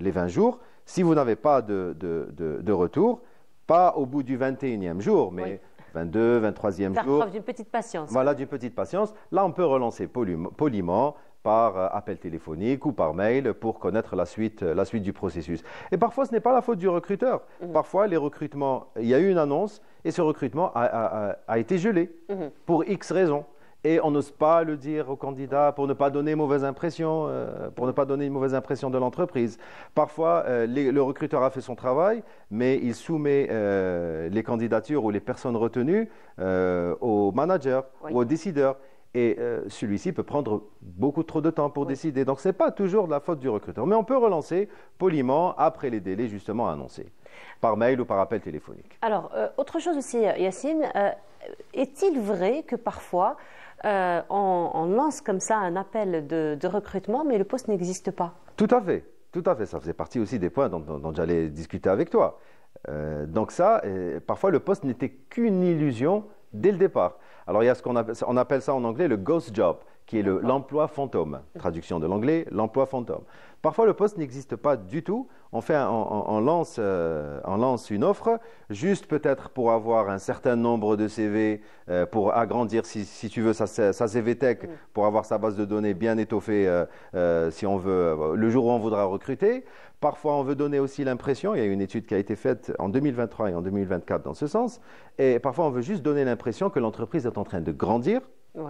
les 20 jours, si vous n'avez pas de retour, pas au bout du 21e jour, mais 22, 23e Faire jour. preuve d'une petite patience. Voilà, d'une petite patience. Là, on peut relancer poliment par appel téléphonique ou par mail pour connaître la suite du processus. Et parfois, ce n'est pas la faute du recruteur. Parfois, les recrutements, il y a eu une annonce et ce recrutement a été gelé pour X raisons. Et on n'ose pas le dire au candidat pour ne pas donner mauvaise impression, une mauvaise impression de l'entreprise. Parfois, le recruteur a fait son travail, mais il soumet les candidatures ou les personnes retenues au manager ou au décideur. Et celui-ci peut prendre beaucoup trop de temps pour décider. Donc, ce n'est pas toujours de la faute du recruteur. Mais on peut relancer poliment après les délais justement annoncés, par mail ou par appel téléphonique. Alors, autre chose aussi, Yacine, est-il vrai que parfois, on lance comme ça un appel de recrutement, mais le poste n'existe pas? Tout à fait, tout à fait. Ça faisait partie aussi des points dont j'allais discuter avec toi. Donc ça, parfois le poste n'était qu'une illusion dès le départ. Alors il y a on appelle ça en anglais le ghost job, qui est l'emploi fantôme. Traduction de l'anglais, l'emploi fantôme. Parfois, le poste n'existe pas du tout. On lance une offre, juste peut-être pour avoir un certain nombre de CV, pour agrandir, si tu veux, sa CV Tech, pour avoir sa base de données bien étoffée, si on veut, le jour où on voudra recruter. Parfois, on veut donner aussi l'impression, il y a une étude qui a été faite en 2023 et en 2024 dans ce sens, et parfois, on veut juste donner l'impression que l'entreprise est en train de grandir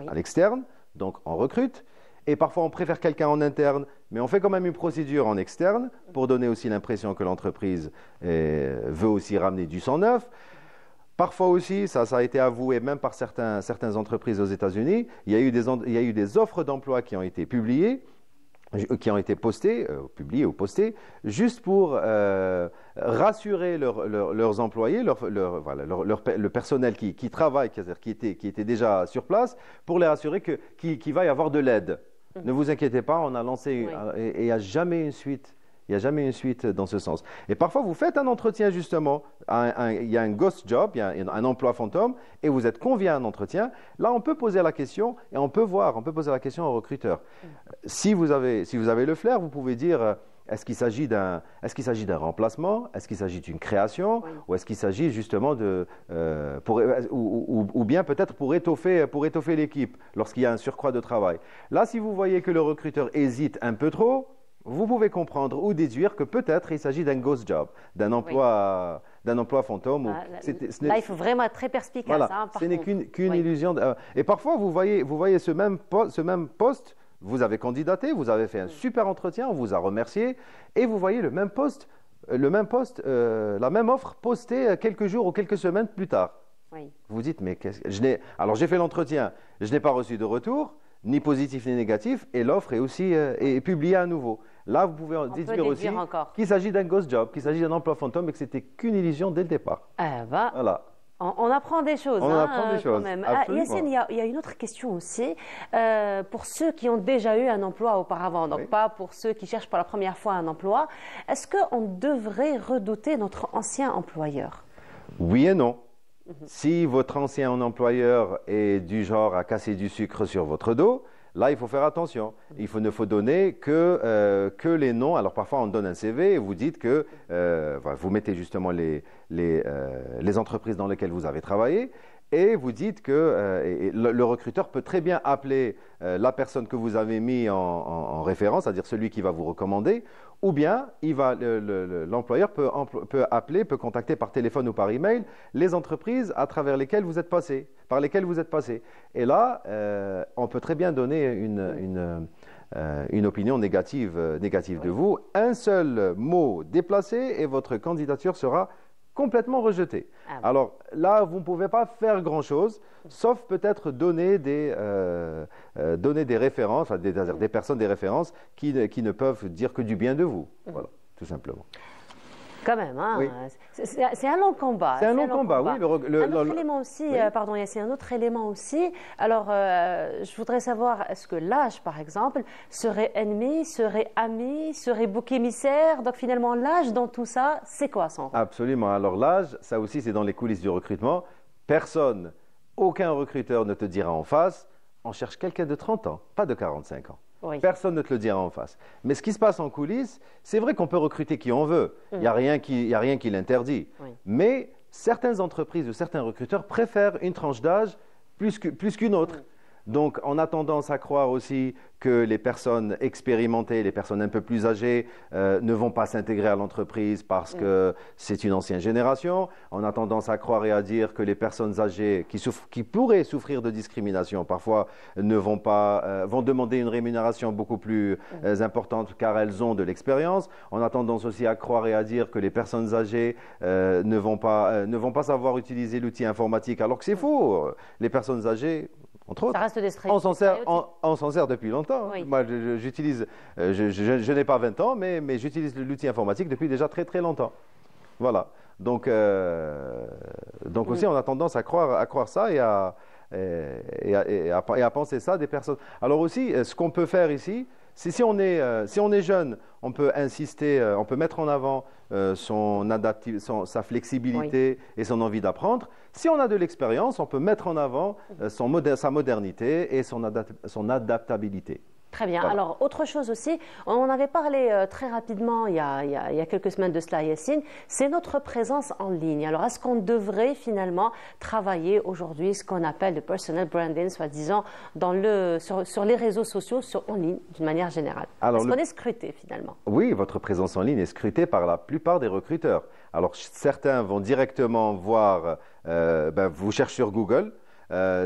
à l'externe, donc on recrute. Et parfois, on préfère quelqu'un en interne, mais on fait quand même une procédure en externe pour donner aussi l'impression que l'entreprise veut aussi ramener du sang neuf. Parfois aussi, ça a été avoué même par certaines entreprises aux États-Unis, il y a eu des offres d'emploi qui ont été publiées, qui ont été publiées ou postées, juste pour rassurer leurs employés, le personnel qui travaille, c'est-à-dire qui était déjà sur place, pour les rassurer qu'il va y avoir de l'aide. Ne vous inquiétez pas, on a lancé, et il n'y a jamais une suite. Il n'y a jamais une suite dans ce sens. Et parfois, vous faites un entretien justement, il y a un ghost job, il y a un emploi fantôme, et vous êtes convié à un entretien. Là, on peut poser la question, et on peut poser la question au recruteur. Si vous avez le flair, vous pouvez dire, est-ce qu'il s'agit d'un remplacement? Est-ce qu'il s'agit d'une création? Ou est-ce qu'il s'agit justement ou bien peut-être pour étoffer l'équipe lorsqu'il y a un surcroît de travail? Là, si vous voyez que le recruteur hésite un peu trop, vous pouvez comprendre ou déduire que peut-être il s'agit d'un ghost job, d'un emploi fantôme. Là, il faut vraiment être très perspicace. Voilà, ce n'est qu'une illusion. Et parfois, vous voyez ce même poste, vous avez candidaté, vous avez fait un super entretien, on vous a remercié, et vous voyez la même offre postée quelques jours ou quelques semaines plus tard. Vous vous dites, mais alors j'ai fait l'entretien, je n'ai pas reçu de retour, ni positif ni négatif, et l'offre est aussi publiée à nouveau. Là, vous pouvez déduire aussi qu'il s'agit d'un ghost job, qu'il s'agit d'un emploi fantôme et que c'était qu'une illusion dès le départ. Voilà. On apprend des choses. On apprend des choses, quand même. absolument. Yassine, il y a une autre question aussi. Pour ceux qui ont déjà eu un emploi auparavant, donc pas pour ceux qui cherchent pour la première fois un emploi, est-ce qu'on devrait redouter notre ancien employeur? Oui et non. Si votre ancien employeur est du genre à casser du sucre sur votre dos, là, il faut faire attention. Il ne faut donner que les noms. Alors, parfois, on donne un CV et vous dites que vous mettez justement les entreprises dans lesquelles vous avez travaillé et vous dites que le recruteur peut très bien appeler la personne que vous avez mis en référence, c'est-à-dire celui qui va vous recommander, ou bien l'employeur peut appeler, peut contacter par téléphone ou par email les entreprises à travers lesquelles vous êtes passé, par lesquelles vous êtes passé. Et là, on peut très bien donner une opinion négative de vous. Un seul mot déplacé et votre candidature sera complètement rejetée. Alors là, vous ne pouvez pas faire grand-chose, sauf peut-être donner des références, des personnes, des références qui ne peuvent dire que du bien de vous. Voilà, tout simplement. Quand même, hein. Oui. C'est un long combat. C'est un long combat, oui. Un autre élément aussi, pardon Yassine, un autre élément aussi. Alors, je voudrais savoir, est-ce que l'âge, par exemple, serait ennemi, serait ami, serait bouc émissaire? Donc finalement, l'âge dans tout ça, c'est quoi son rôle? Absolument. Alors l'âge, ça aussi, c'est dans les coulisses du recrutement. Aucun recruteur ne te dira en face, on cherche quelqu'un de 30 ans, pas de 45 ans. Oui. Personne ne te le dira en face. Mais ce qui se passe en coulisses, c'est vrai qu'on peut recruter qui on veut. Il n'y a rien qui l'interdit. Oui. Mais certaines entreprises ou certains recruteurs préfèrent une tranche d'âge plus qu'une autre. Donc, on a tendance à croire aussi que les personnes expérimentées, les personnes un peu plus âgées ne vont pas s'intégrer à l'entreprise parce que c'est une ancienne génération. On a tendance à croire et à dire que les personnes âgées qui pourraient souffrir de discrimination parfois vont demander une rémunération beaucoup plus importante car elles ont de l'expérience. On a tendance aussi à croire et à dire que les personnes âgées ne vont pas savoir utiliser l'outil informatique alors que c'est faux. Les personnes âgées, entre autres, on s'en sert depuis longtemps. Oui. Moi, j'utilise, je n'ai pas 20 ans, mais j'utilise l'outil informatique depuis déjà très très longtemps. Voilà. Donc aussi, on a tendance à croire ça et à penser ça des personnes. Alors aussi, ce qu'on peut faire ici, c'est si on est jeune, on peut insister, on peut mettre en avant sa flexibilité et son envie d'apprendre. Si on a de l'expérience, on peut mettre en avant sa modernité et son adaptabilité. Très bien. Voilà. Alors, autre chose aussi, on avait parlé très rapidement il y a quelques semaines de cela, Yassine, c'est notre présence en ligne. Alors, est-ce qu'on devrait finalement travailler aujourd'hui ce qu'on appelle le personal branding, soi-disant, sur les réseaux sociaux, en ligne, d'une manière générale? Est-ce qu'on est scruté finalement? Oui, votre présence en ligne est scrutée par la plupart des recruteurs. Alors, certains vont directement voir, vous cherchez sur Google.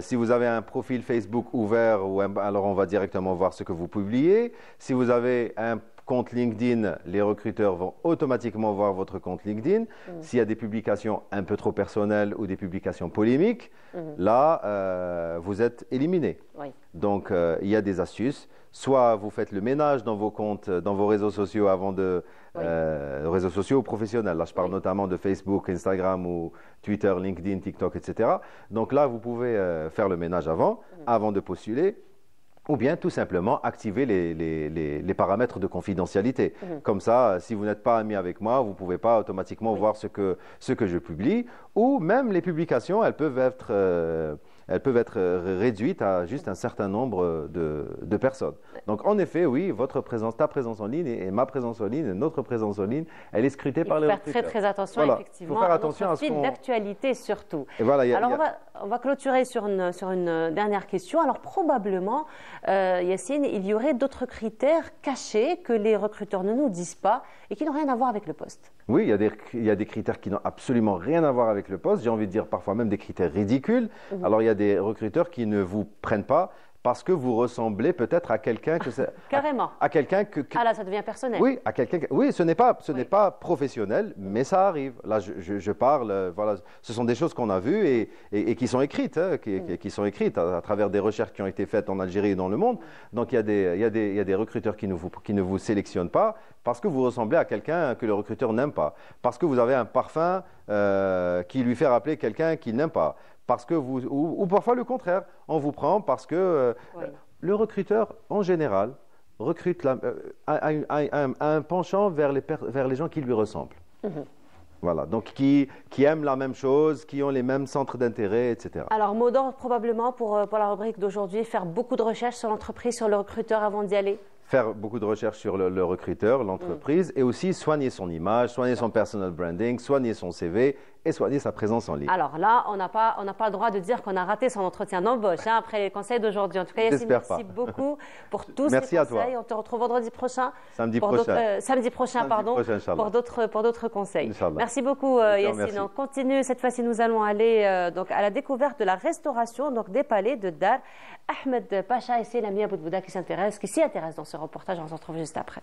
Si vous avez un profil Facebook ouvert, alors on va directement voir ce que vous publiez. Si vous avez un compte LinkedIn, les recruteurs vont automatiquement voir votre compte LinkedIn. S'il y a des publications un peu trop personnelles ou des publications polémiques, là, vous êtes éliminé. Oui. Donc, il y a des astuces. Soit vous faites le ménage dans vos comptes, dans vos réseaux sociaux réseaux sociaux professionnels. Là, je parle notamment de Facebook, Instagram ou Twitter, LinkedIn, TikTok, etc. Donc là, vous pouvez faire le ménage avant de postuler. Ou bien tout simplement activer les paramètres de confidentialité. Comme ça, si vous n'êtes pas ami avec moi, vous ne pouvez pas automatiquement voir ce que je publie. Ou même les publications, elles peuvent être réduites à juste un certain nombre de personnes. Donc en effet, oui, ta présence en ligne et ma présence en ligne, et notre présence en ligne, elle est scrutée par les recruteurs. Il faut faire très attention, voilà. effectivement, faut faire attention à notre fil d'actualité surtout. Et voilà, alors on va clôturer sur une dernière question. Alors probablement, Yassine, il y aurait d'autres critères cachés que les recruteurs ne nous disent pas et qui n'ont rien à voir avec le poste. Oui, il y a des critères qui n'ont absolument rien à voir avec le poste. J'ai envie de dire parfois même des critères ridicules. Alors il y a des recruteurs qui ne vous prennent pas parce que vous ressemblez peut-être à quelqu'un que c'est... Carrément. À quelqu'un Ah là, ça devient personnel. Oui, à quelqu'un. Oui, ce n'est pas professionnel, mais ça arrive. Là, je parle. Voilà, ce sont des choses qu'on a vues et qui sont écrites, hein, qui sont écrites à travers des recherches qui ont été faites en Algérie et dans le monde. Donc, il y a des recruteurs qui ne vous sélectionnent pas parce que vous ressemblez à quelqu'un que le recruteur n'aime pas, parce que vous avez un parfum qui lui fait rappeler quelqu'un qu'il n'aime pas. Parce que ou parfois le contraire, on vous prend parce que le recruteur, en général, recrute a un penchant vers les gens qui lui ressemblent. Voilà, donc qui aiment la même chose, qui ont les mêmes centres d'intérêt, etc. Alors, mot d'ordre probablement pour la rubrique d'aujourd'hui, faire beaucoup de recherches sur l'entreprise, sur le recruteur avant d'y aller. Faire beaucoup de recherches sur le recruteur, l'entreprise, et aussi soigner son image, soigner son personal branding, soigner son CV et soigner sa présence en ligne. Alors là, on n'a pas le droit de dire qu'on a raté son entretien d'embauche après les conseils d'aujourd'hui. En tout cas, Yassine, merci beaucoup pour tous ces conseils. À toi. On te retrouve vendredi prochain. Samedi prochain. Samedi prochain, pour d'autres conseils. Inch'Allah. Merci beaucoup, Yassine. Merci. On continue. Cette fois-ci, nous allons aller donc à la découverte de la restauration des palais de Dar. Ahmed Pacha et c'est Lamia Boudbouda qui s'y intéresse dans ce reportage. On se retrouve juste après.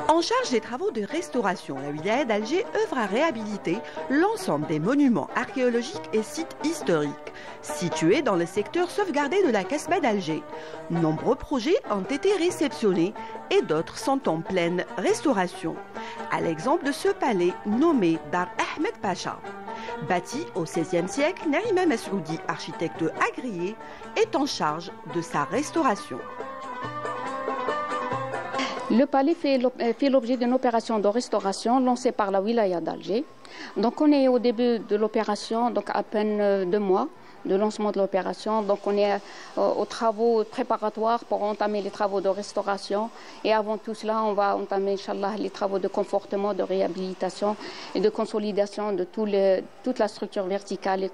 En charge des travaux de restauration, la wilaya d'Alger œuvre à réhabiliter l'ensemble des monuments archéologiques et sites historiques situés dans le secteur sauvegardé de la Casbah d'Alger. Nombreux projets ont été réceptionnés et d'autres sont en pleine restauration. À l'exemple de ce palais nommé Dar Ahmed Pacha. Bâti au XVIe siècle, Naïma Masroudi, architecte agréé, est en charge de sa restauration. Le palais fait l'objet d'une opération de restauration lancée par la wilaya d'Alger. Donc on est au début de l'opération, donc à peine 2 mois de lancement de l'opération. Donc on est aux travaux préparatoires pour entamer les travaux de restauration. Et avant tout cela, on va entamer, Inch'Allah, les travaux de confortement, de réhabilitation et de consolidation de toute la structure verticale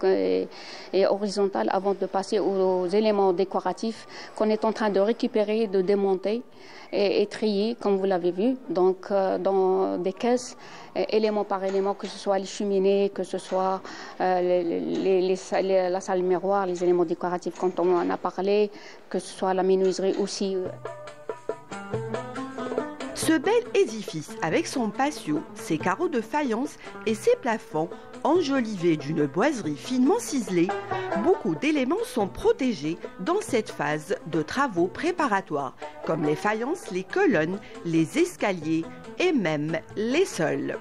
et horizontale avant de passer aux éléments décoratifs qu'on est en train de récupérer, de démonter et trier, comme vous l'avez vu, donc dans des caisses, élément par élément, que ce soit les cheminées, que ce soit la salle miroir, les éléments décoratifs quand on en a parlé, que ce soit la menuiserie aussi. Ce bel édifice, avec son patio, ses carreaux de faïence et ses plafonds enjolivés d'une boiserie finement ciselée, beaucoup d'éléments sont protégés dans cette phase de travaux préparatoires, comme les faïences, les colonnes, les escaliers et même les sols.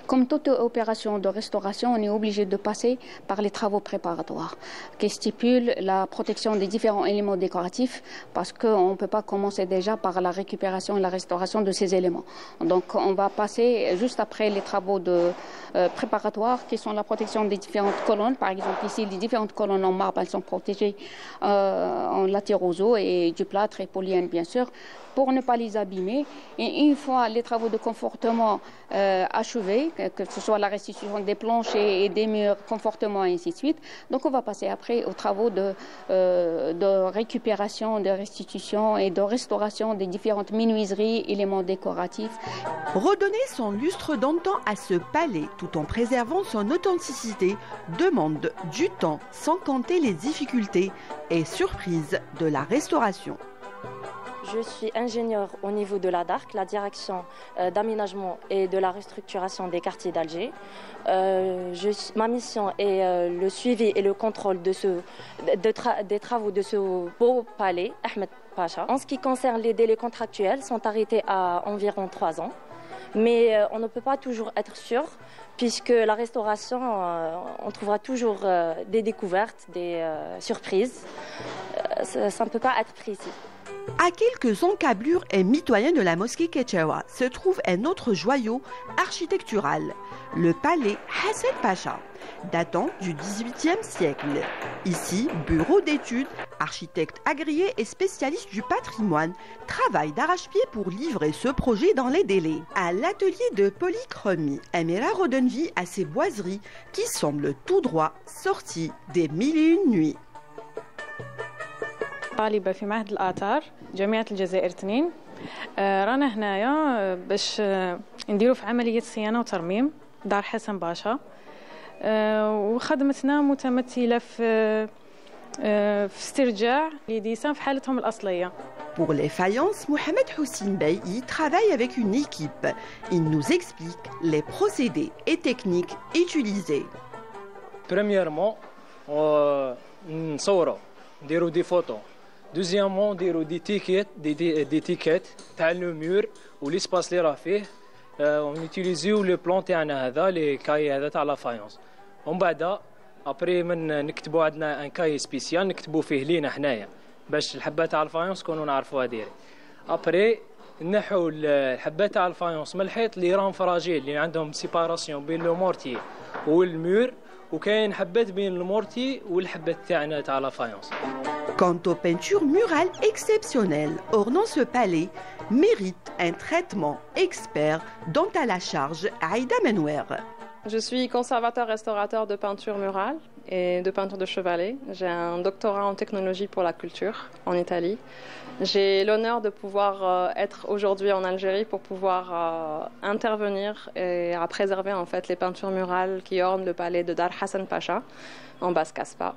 Comme toute opération de restauration, on est obligé de passer par les travaux préparatoires qui stipulent la protection des différents éléments décoratifs parce qu'on ne peut pas commencer déjà par la récupération et la restauration de ces éléments. Donc on va passer juste après les travaux préparatoires qui sont la protection des différentes colonnes. Par exemple ici, les différentes colonnes en marbre, elles sont protégées en latérosaux et du plâtre et polyène bien sûr, pour ne pas les abîmer. Et une fois les travaux de confortement achevés, que ce soit la restitution des planchers et des murs confortement et ainsi de suite, donc on va passer après aux travaux de récupération, de restitution et de restauration des différentes menuiseries, éléments décoratifs. Redonner son lustre d'antan à ce palais tout en préservant son authenticité demande du temps sans compter les difficultés et surprises de la restauration. Je suis ingénieure au niveau de la DARC, la direction d'aménagement et de la restructuration des quartiers d'Alger. Ma mission est le suivi et le contrôle des travaux de ce beau palais, Ahmed Pacha. En ce qui concerne les délais contractuels, sont arrêtés à environ 3 ans. Mais on ne peut pas toujours être sûr, puisque la restauration, on trouvera toujours des découvertes, des surprises. Ça ne peut pas être précis. À quelques encablures et mitoyens de la mosquée Ketchawa se trouve un autre joyau architectural, le palais Hassan Pacha, datant du XVIIIe siècle. Ici, bureau d'études, architecte agréé et spécialiste du patrimoine travaille d'arrache-pied pour livrer ce projet dans les délais. À l'atelier de polychromie, Amira redonne vie à ces boiseries qui semblent tout droit sorties des 1001 nuits. طالبة في معهد الآثار جامعة الجزائر 2. رانا هنايا باش نديروا في عملية صيانة وترميم دار حسن باشا. وخدمتنا متمثلة في في استرجاع الديسان في حالتهم الأصلية. Pour les faïences, Mohamed Houssine Bey y travaille avec une équipe. Il nous explique les procédés et techniques utilisés. Premièrement, نصوروا نديروا دي فوتو. Deuxièmement, نديروا دي تيكيت تاع لو مور والاسباس اللي راه فيه. ونيتيليزيو لو بلان تاعنا هذا لي كاي هذا تاع لا فايونس. ومن بعد ابري من نكتبوا عندنا ان كاي سبيسيال نكتبوا فيه لينا حنايا باش الحبه تاع الفايونس كونوا نعرفوها ديري. ابري نحو الحبه تاع الفايونس من الحيط اللي راهم فراجيل اللي عندهم سيباراسيون بين لو مورتي والمور وكاين حبات بين المورتي والحبات تاعنا تاع لا فايونس. Quant aux peintures murales exceptionnelles ornant ce palais, mérite un traitement expert dont a la charge Aïda Menouer. Je suis conservateur-restaurateur de peinture murale et de peinture de chevalet. J'ai un doctorat en technologie pour la culture en Italie. J'ai l'honneur de pouvoir être aujourd'hui en Algérie pour pouvoir intervenir et à préserver en fait les peintures murales qui ornent le palais de Dar Hassan Pacha en Basse-Caspa.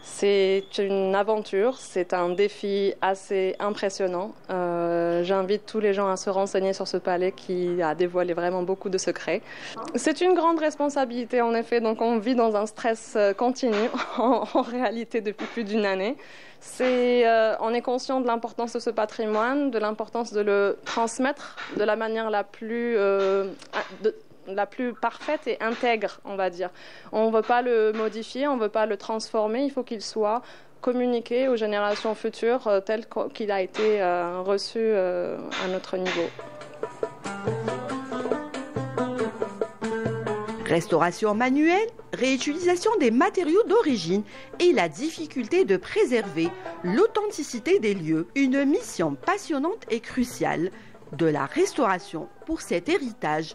C'est une aventure, c'est un défi assez impressionnant. J'invite tous les gens à se renseigner sur ce palais qui a dévoilé vraiment beaucoup de secrets. C'est une grande responsabilité en effet, donc on vit dans un stress continu en réalité depuis plus d'une année. On est conscient de l'importance de ce patrimoine, de l'importance de le transmettre de la manière la plus parfaite et intègre, on va dire. On ne veut pas le modifier, on ne veut pas le transformer, il faut qu'il soit communiqué aux générations futures tel qu'il a été reçu à notre niveau. Restauration manuelle, réutilisation des matériaux d'origine et la difficulté de préserver l'authenticité des lieux, une mission passionnante et cruciale de la restauration pour cet héritage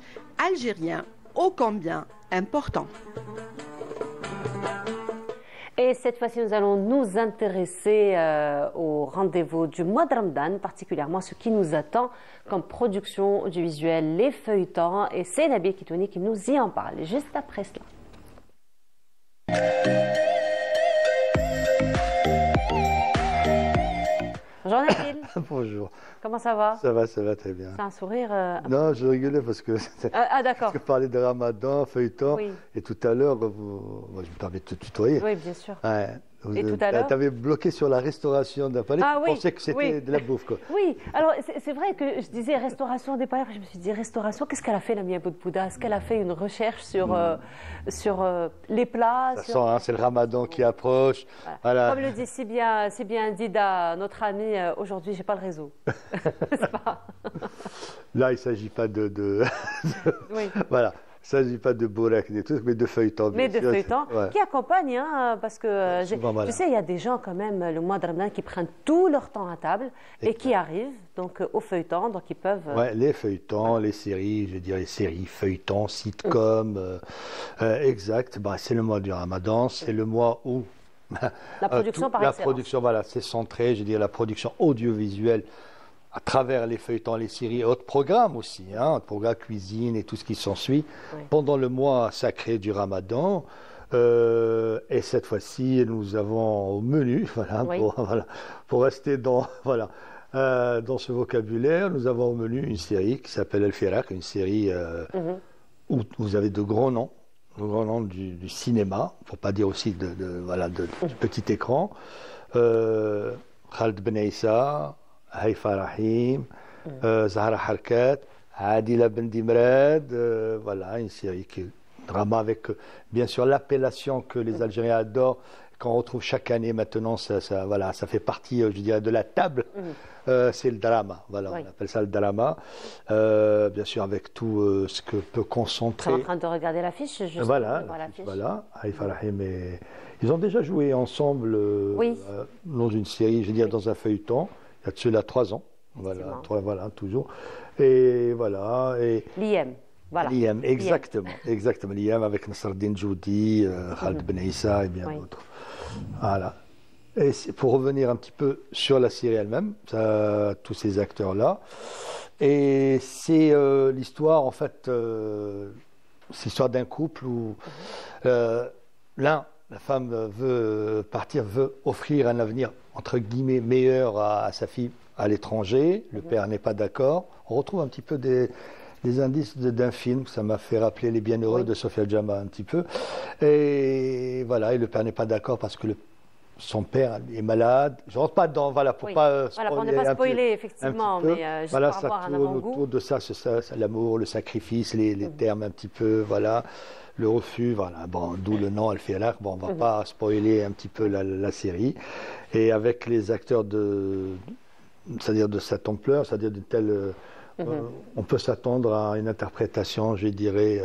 algérien ô combien important. Et cette fois-ci, nous allons nous intéresser au rendez-vous du mois de Ramadan, particulièrement ce qui nous attend comme production audiovisuelle, les feuilletons. Et c'est Nabil Kitouni qui nous y en parle juste après cela. Bonjour Nabil. Bonjour. Comment ça va? Ça va très bien. C'est un sourire Non, je rigolais parce que... d'accord. Parce que parler de Ramadan, feuilleton, oui. Et tout à l'heure, moi je me permets de te tutoyer. Oui, bien sûr. Ouais. Et tout à l'heure, tu avais bloqué sur la restauration d'un palais, tu pensais que c'était de la bouffe, quoi. Oui, alors c'est vrai que je disais restauration des palais, je me suis dit restauration, qu'est-ce qu'elle a fait la Mia Boudbouda? Est-ce qu'elle a fait une recherche sur les plats? Ça sent, hein, c'est le Ramadan qui approche. Voilà. Comme le dit si bien Dida, notre ami, aujourd'hui, j'ai pas le réseau. Là, il ne s'agit pas de... Oui. Voilà. Il ne s'agit pas de bourrec, des trucs, mais de feuilletons. Mais de feuilletons, qui accompagnent, hein, parce que voilà. Tu sais, il y a des gens quand même, le mois de Ramadan, qui prennent tout leur temps à table et qui arrivent donc au feuilleton, donc ils peuvent... Ouais, les feuilletons, les séries, je veux dire les séries, feuilletons, sitcoms, exact. Bah, c'est le mois du Ramadan, c'est le mois où... la production par excellence. La production, voilà, c'est centré, je veux dire, la production audiovisuelle à travers les feuilletons, les séries et autres programmes aussi, hein, programmes cuisine et tout ce qui s'ensuit, pendant le mois sacré du Ramadan. Et cette fois-ci, nous avons au menu, pour rester dans, dans ce vocabulaire, nous avons au menu une série qui s'appelle El Firak, une série où vous avez de grands noms du cinéma, pour ne pas dire aussi du petit écran. Khaled Ben Issa, Haïfa Rahim, Zahra Harkat, Adila Ben Dimred, voilà, une série qui est drama avec, bien sûr, l'appellation que les Algériens adorent, qu'on retrouve chaque année maintenant, ça fait partie, je dirais, de la table, c'est le drama, voilà, on appelle ça le drama, bien sûr, avec tout ce que peut concentrer. Je suis en train de regarder l'affiche, juste voilà, Haïfa Rahim et... Ils ont déjà joué ensemble dans une série, je veux dire, dans un feuilleton. Il y a de cela 3 ans, voilà, toujours. Et voilà. Et L'IM, voilà. L'IM, exactement. L'IM avec Nasreddin Djoudi, Khaled Ben Issa et bien d'autres. Voilà. Et pour revenir un petit peu sur la série elle-même, tous ces acteurs-là. Et c'est l'histoire, en fait, c'est l'histoire d'un couple où l'un la femme veut partir, veut offrir un avenir, entre guillemets, meilleur à sa fille à l'étranger. Le père n'est pas d'accord. On retrouve un petit peu des indices d'un film. Ça m'a fait rappeler Les Bienheureux de Sofia Jama un petit peu. Et voilà, et le père n'est pas d'accord parce que son père est malade. Je ne rentre pas dedans, voilà, pour pas spoiler. Pour ne pas spoiler, effectivement, mais juste voilà, pour ça avoir un tourne avant-goût. autour de ça, l'amour, le sacrifice, les termes un petit peu, voilà, le refus, voilà. Bon, d'où le nom Al-Fialaq. Bon, on ne va pas spoiler un petit peu la série. Et avec les acteurs c'est-à-dire de cette ampleur, c'est-à-dire d'une telle, on peut s'attendre à une interprétation, je dirais,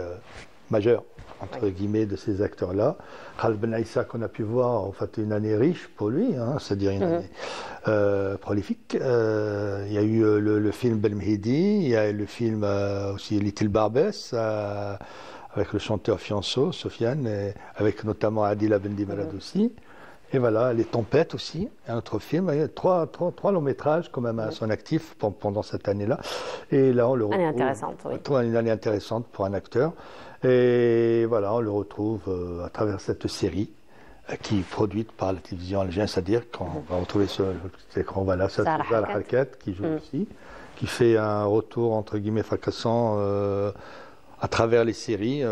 majeure, entre guillemets, de ces acteurs-là. Khaled Ben Aissa, qu'on a pu voir, en fait, une année riche pour lui, hein, c'est-à-dire une année prolifique. Il y a eu le film Ben Mehdi, il y a eu le film aussi Little Barbès, avec le chanteur Fianso, Sofiane, et avec notamment Adila Bendimalad aussi. Et voilà, Les Tempêtes aussi, un autre film. Il y a trois longs métrages quand même à son actif pendant cette année-là. Et là, on le retrouve. Année intéressante, oui. Une année intéressante pour un acteur. Et voilà, on le retrouve à travers cette série qui est produite par la télévision algérienne, c'est-à-dire qu'on va retrouver sur l'écran, voilà, Zahra Harkat qui joue aussi, qui fait un retour entre guillemets fracassant à travers les séries.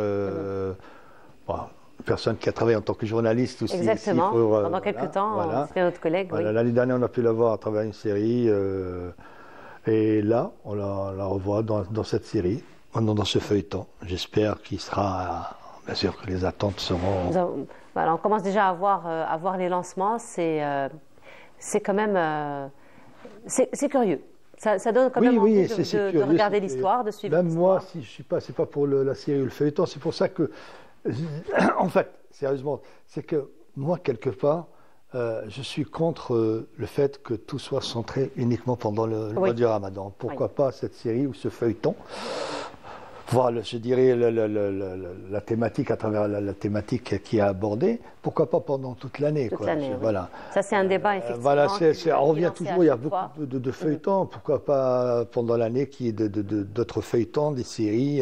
Personne qui a travaillé en tant que journaliste aussi. Exactement, ici pendant quelques temps, voilà. c'était notre collègue. Voilà, oui. L'année dernière, on a pu la voir à travers une série. Et là, on la revoit dans cette série, dans ce feuilleton. J'espère qu'il sera... Bien sûr que les attentes seront... Voilà, on commence déjà à voir les lancements. C'est quand même... c'est curieux. Ça donne quand même envie de regarder l'histoire, de suivre l'histoire. Même moi, si je suis pas, c'est pas pour la série ou le feuilleton, c'est pour ça que... En fait, sérieusement, c'est que moi, quelque part, je suis contre le fait que tout soit centré uniquement pendant le mois du Ramadan. Pourquoi pas cette série ou ce feuilleton, voir, je dirais, la thématique à travers la thématique qui est abordée. Pourquoi pas pendant toute l'année, toute l'année, voilà. Ça, c'est un débat, effectivement. Voilà, on revient toujours, il y a beaucoup de feuilletons. Pourquoi pas pendant l'année qu'il y ait d'autres feuilletons, des séries,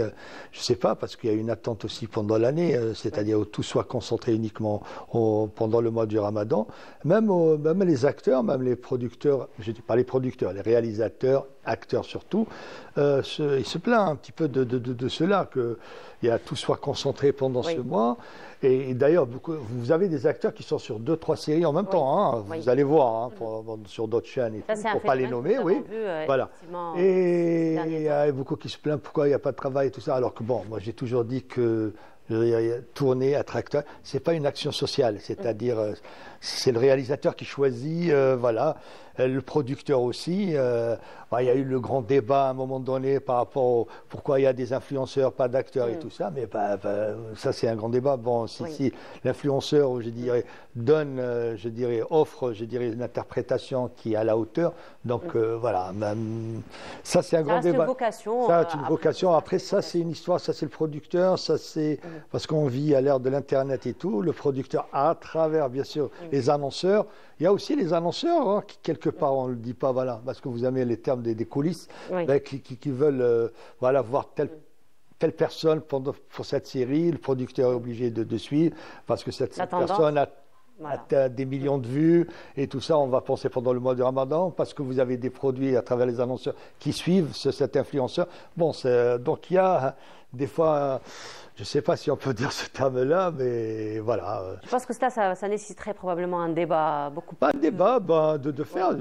je ne sais pas, parce qu'il y a une attente aussi pendant l'année, c'est-à-dire où tout soit concentré uniquement pendant le mois du Ramadan. Même les acteurs, même les producteurs, je ne dis pas les producteurs, les réalisateurs, acteurs surtout, ils se plaignent un petit peu de cela, que tout soit concentré pendant ce mois. Et d'ailleurs, vous avez des acteurs qui sont sur 2-3 séries en même temps. Hein, vous allez voir sur d'autres chaînes, et tout, pour ne pas les nommer. Oui. Voilà. Et il y a beaucoup qui se plaignent pourquoi il n'y a pas de travail et tout ça. Alors que bon, moi j'ai toujours dit que tourner, être acteur, c'est pas une action sociale. C'est-à-dire, c'est le réalisateur qui choisit, voilà. Le producteur aussi. Il y a eu le grand débat à un moment donné par rapport au pourquoi il y a des influenceurs, pas d'acteurs et tout ça, mais ça c'est un grand débat. Bon, si l'influenceur, je dirais, offre, une interprétation qui est à la hauteur, donc voilà, ça c'est un grand débat. C'est une vocation. Ça c'est une vocation. Après ça c'est une histoire, ça c'est le producteur, ça c'est parce qu'on vit à l'ère de l'internet et tout. Le producteur à travers bien sûr les annonceurs. Il y a aussi les annonceurs qui, quelque part, on ne le dit pas, voilà, parce que vous avez les termes des coulisses, qui veulent voir telle personne pour cette série. Le producteur est obligé de suivre, parce que cette personne a des millions de vues, et tout ça, on va penser pendant le mois de Ramadan, parce que vous avez des produits à travers les annonceurs qui suivent cet influenceur. Bon, donc il y a des fois... Je ne sais pas si on peut dire ce terme-là, mais voilà. Je pense que ça nécessiterait probablement un débat beaucoup plus... Pas un débat, de faire,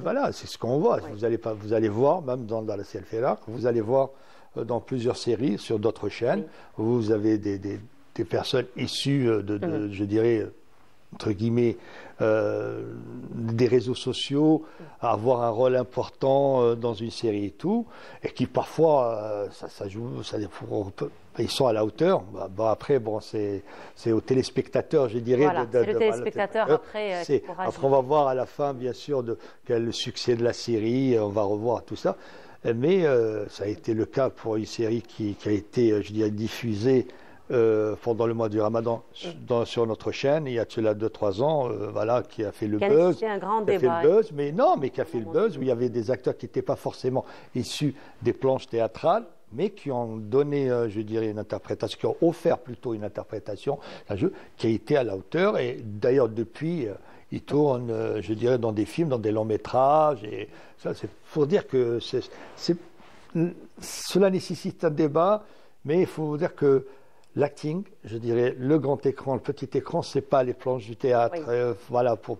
voilà, c'est ce qu'on voit. Vous allez voir, même dans la CLFLA, vous allez voir dans plusieurs séries, sur d'autres chaînes, où vous avez des personnes issues je dirais, entre guillemets, des réseaux sociaux, à avoir un rôle important dans une série et tout, et qui parfois, ça joue, ils sont à la hauteur. Après, c'est aux téléspectateurs, je dirais. Voilà, c'est le téléspectateur après. Après, on va voir à la fin, bien sûr, quel est le succès de la série, on va revoir tout ça. Mais ça a été le cas pour une série qui a été, je dirais, diffusée pendant le mois du Ramadan sur notre chaîne, il y a cela 2-3 ans, voilà, qui a fait le buzz. C'est un grand débat. Fait le buzz, mais qui a fait le buzz, où il y avait des acteurs qui n'étaient pas forcément issus des planches théâtrales, mais qui ont donné, je dirais, une interprétation, qui ont offert plutôt une interprétation d'un jeu qui a été à la hauteur. Et d'ailleurs, depuis, ils tournent, je dirais, dans des films, dans des longs métrages. Et ça, c'est pour dire que cela nécessite un débat, mais il faut dire que l'acting, je dirais, le grand écran, le petit écran, c'est pas les planches du théâtre. Oui. Voilà. Pour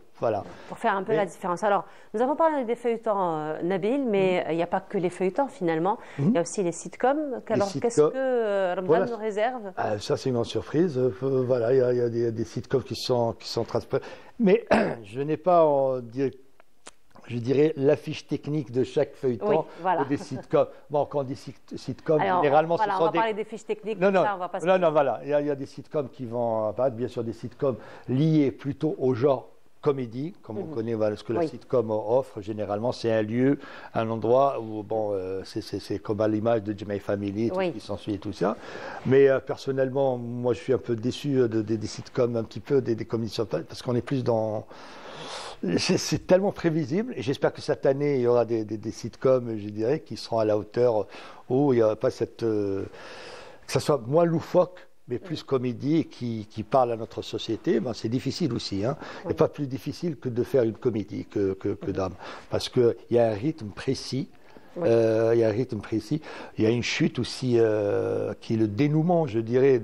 faire un peu la différence. Alors, nous avons parlé des feuilletons, Nabil, mais il n'y a pas que les feuilletons finalement. Il y a aussi les sitcoms. Alors, qu'est-ce que Ramadan nous réserve? Ça, c'est une grande surprise. Voilà, il y a des sitcoms qui sont transparents. Mais je n'ai pas, je dirais, l'affiche technique de chaque feuilleton ou des sitcoms. Bon, quand on dit sitcoms, généralement, voilà, ce sont on va parler des fiches techniques. Non, voilà. Il y a des sitcoms qui vont apparaître, bien sûr, des sitcoms liés plutôt au genre comédie, comme on connaît ce que la sitcom offre. Généralement, c'est un lieu, un endroit où, c'est comme à l'image de Jimmy Family, tout ce qui s'ensuit et tout ça. Mais personnellement, moi, je suis un peu déçu des sitcoms, un petit peu des comédies, parce qu'on est plus dans... C'est tellement prévisible, et j'espère que cette année, il y aura des sitcoms, je dirais, qui seront à la hauteur, où il n'y aura pas que ça soit moins loufoque, mais plus comédie et qui parle à notre société. C'est difficile aussi. Hein. Il n'est pas plus difficile que de faire une comédie que drame, parce qu'il y a un rythme précis. Il y a un rythme précis. Il y a une chute aussi qui est le dénouement, je dirais,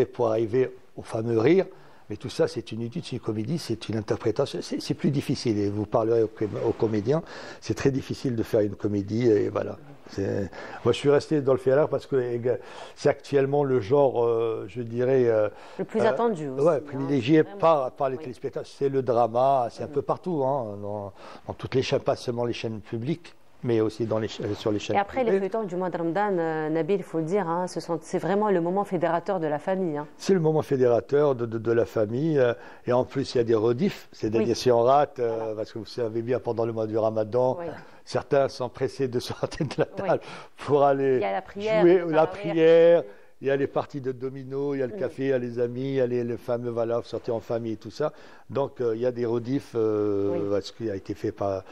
pour arriver au fameux rire. Mais tout ça, c'est une étude, c'est une comédie, c'est une interprétation. C'est plus difficile. Et vous parlerez aux comédiens, c'est très difficile de faire une comédie. Et voilà. Moi, je suis resté dans le Ferrer parce que c'est actuellement le genre, je dirais... le plus attendu aussi. Privilégié par les téléspectateurs. C'est le drama, c'est un peu partout, hein, dans toutes les chaînes, pas seulement les chaînes publiques, mais aussi sur les chaînes. Et après, privées. les feuilletons du mois de Ramadan, Nabil, il faut le dire, hein, c'est vraiment le moment fédérateur de la famille. Hein. C'est le moment fédérateur de la famille. Et en plus, il y a des rediffs. C'est-à-dire, si on rate, parce que vous savez bien, pendant le mois du Ramadan, certains sont pressés de sortir de la table pour aller jouer la prière. Il y a les parties de domino, il y a le café, il y a les amis, il y a les fameux sortir en famille et tout ça. Donc il y a des rediffs, ce qui a été fait par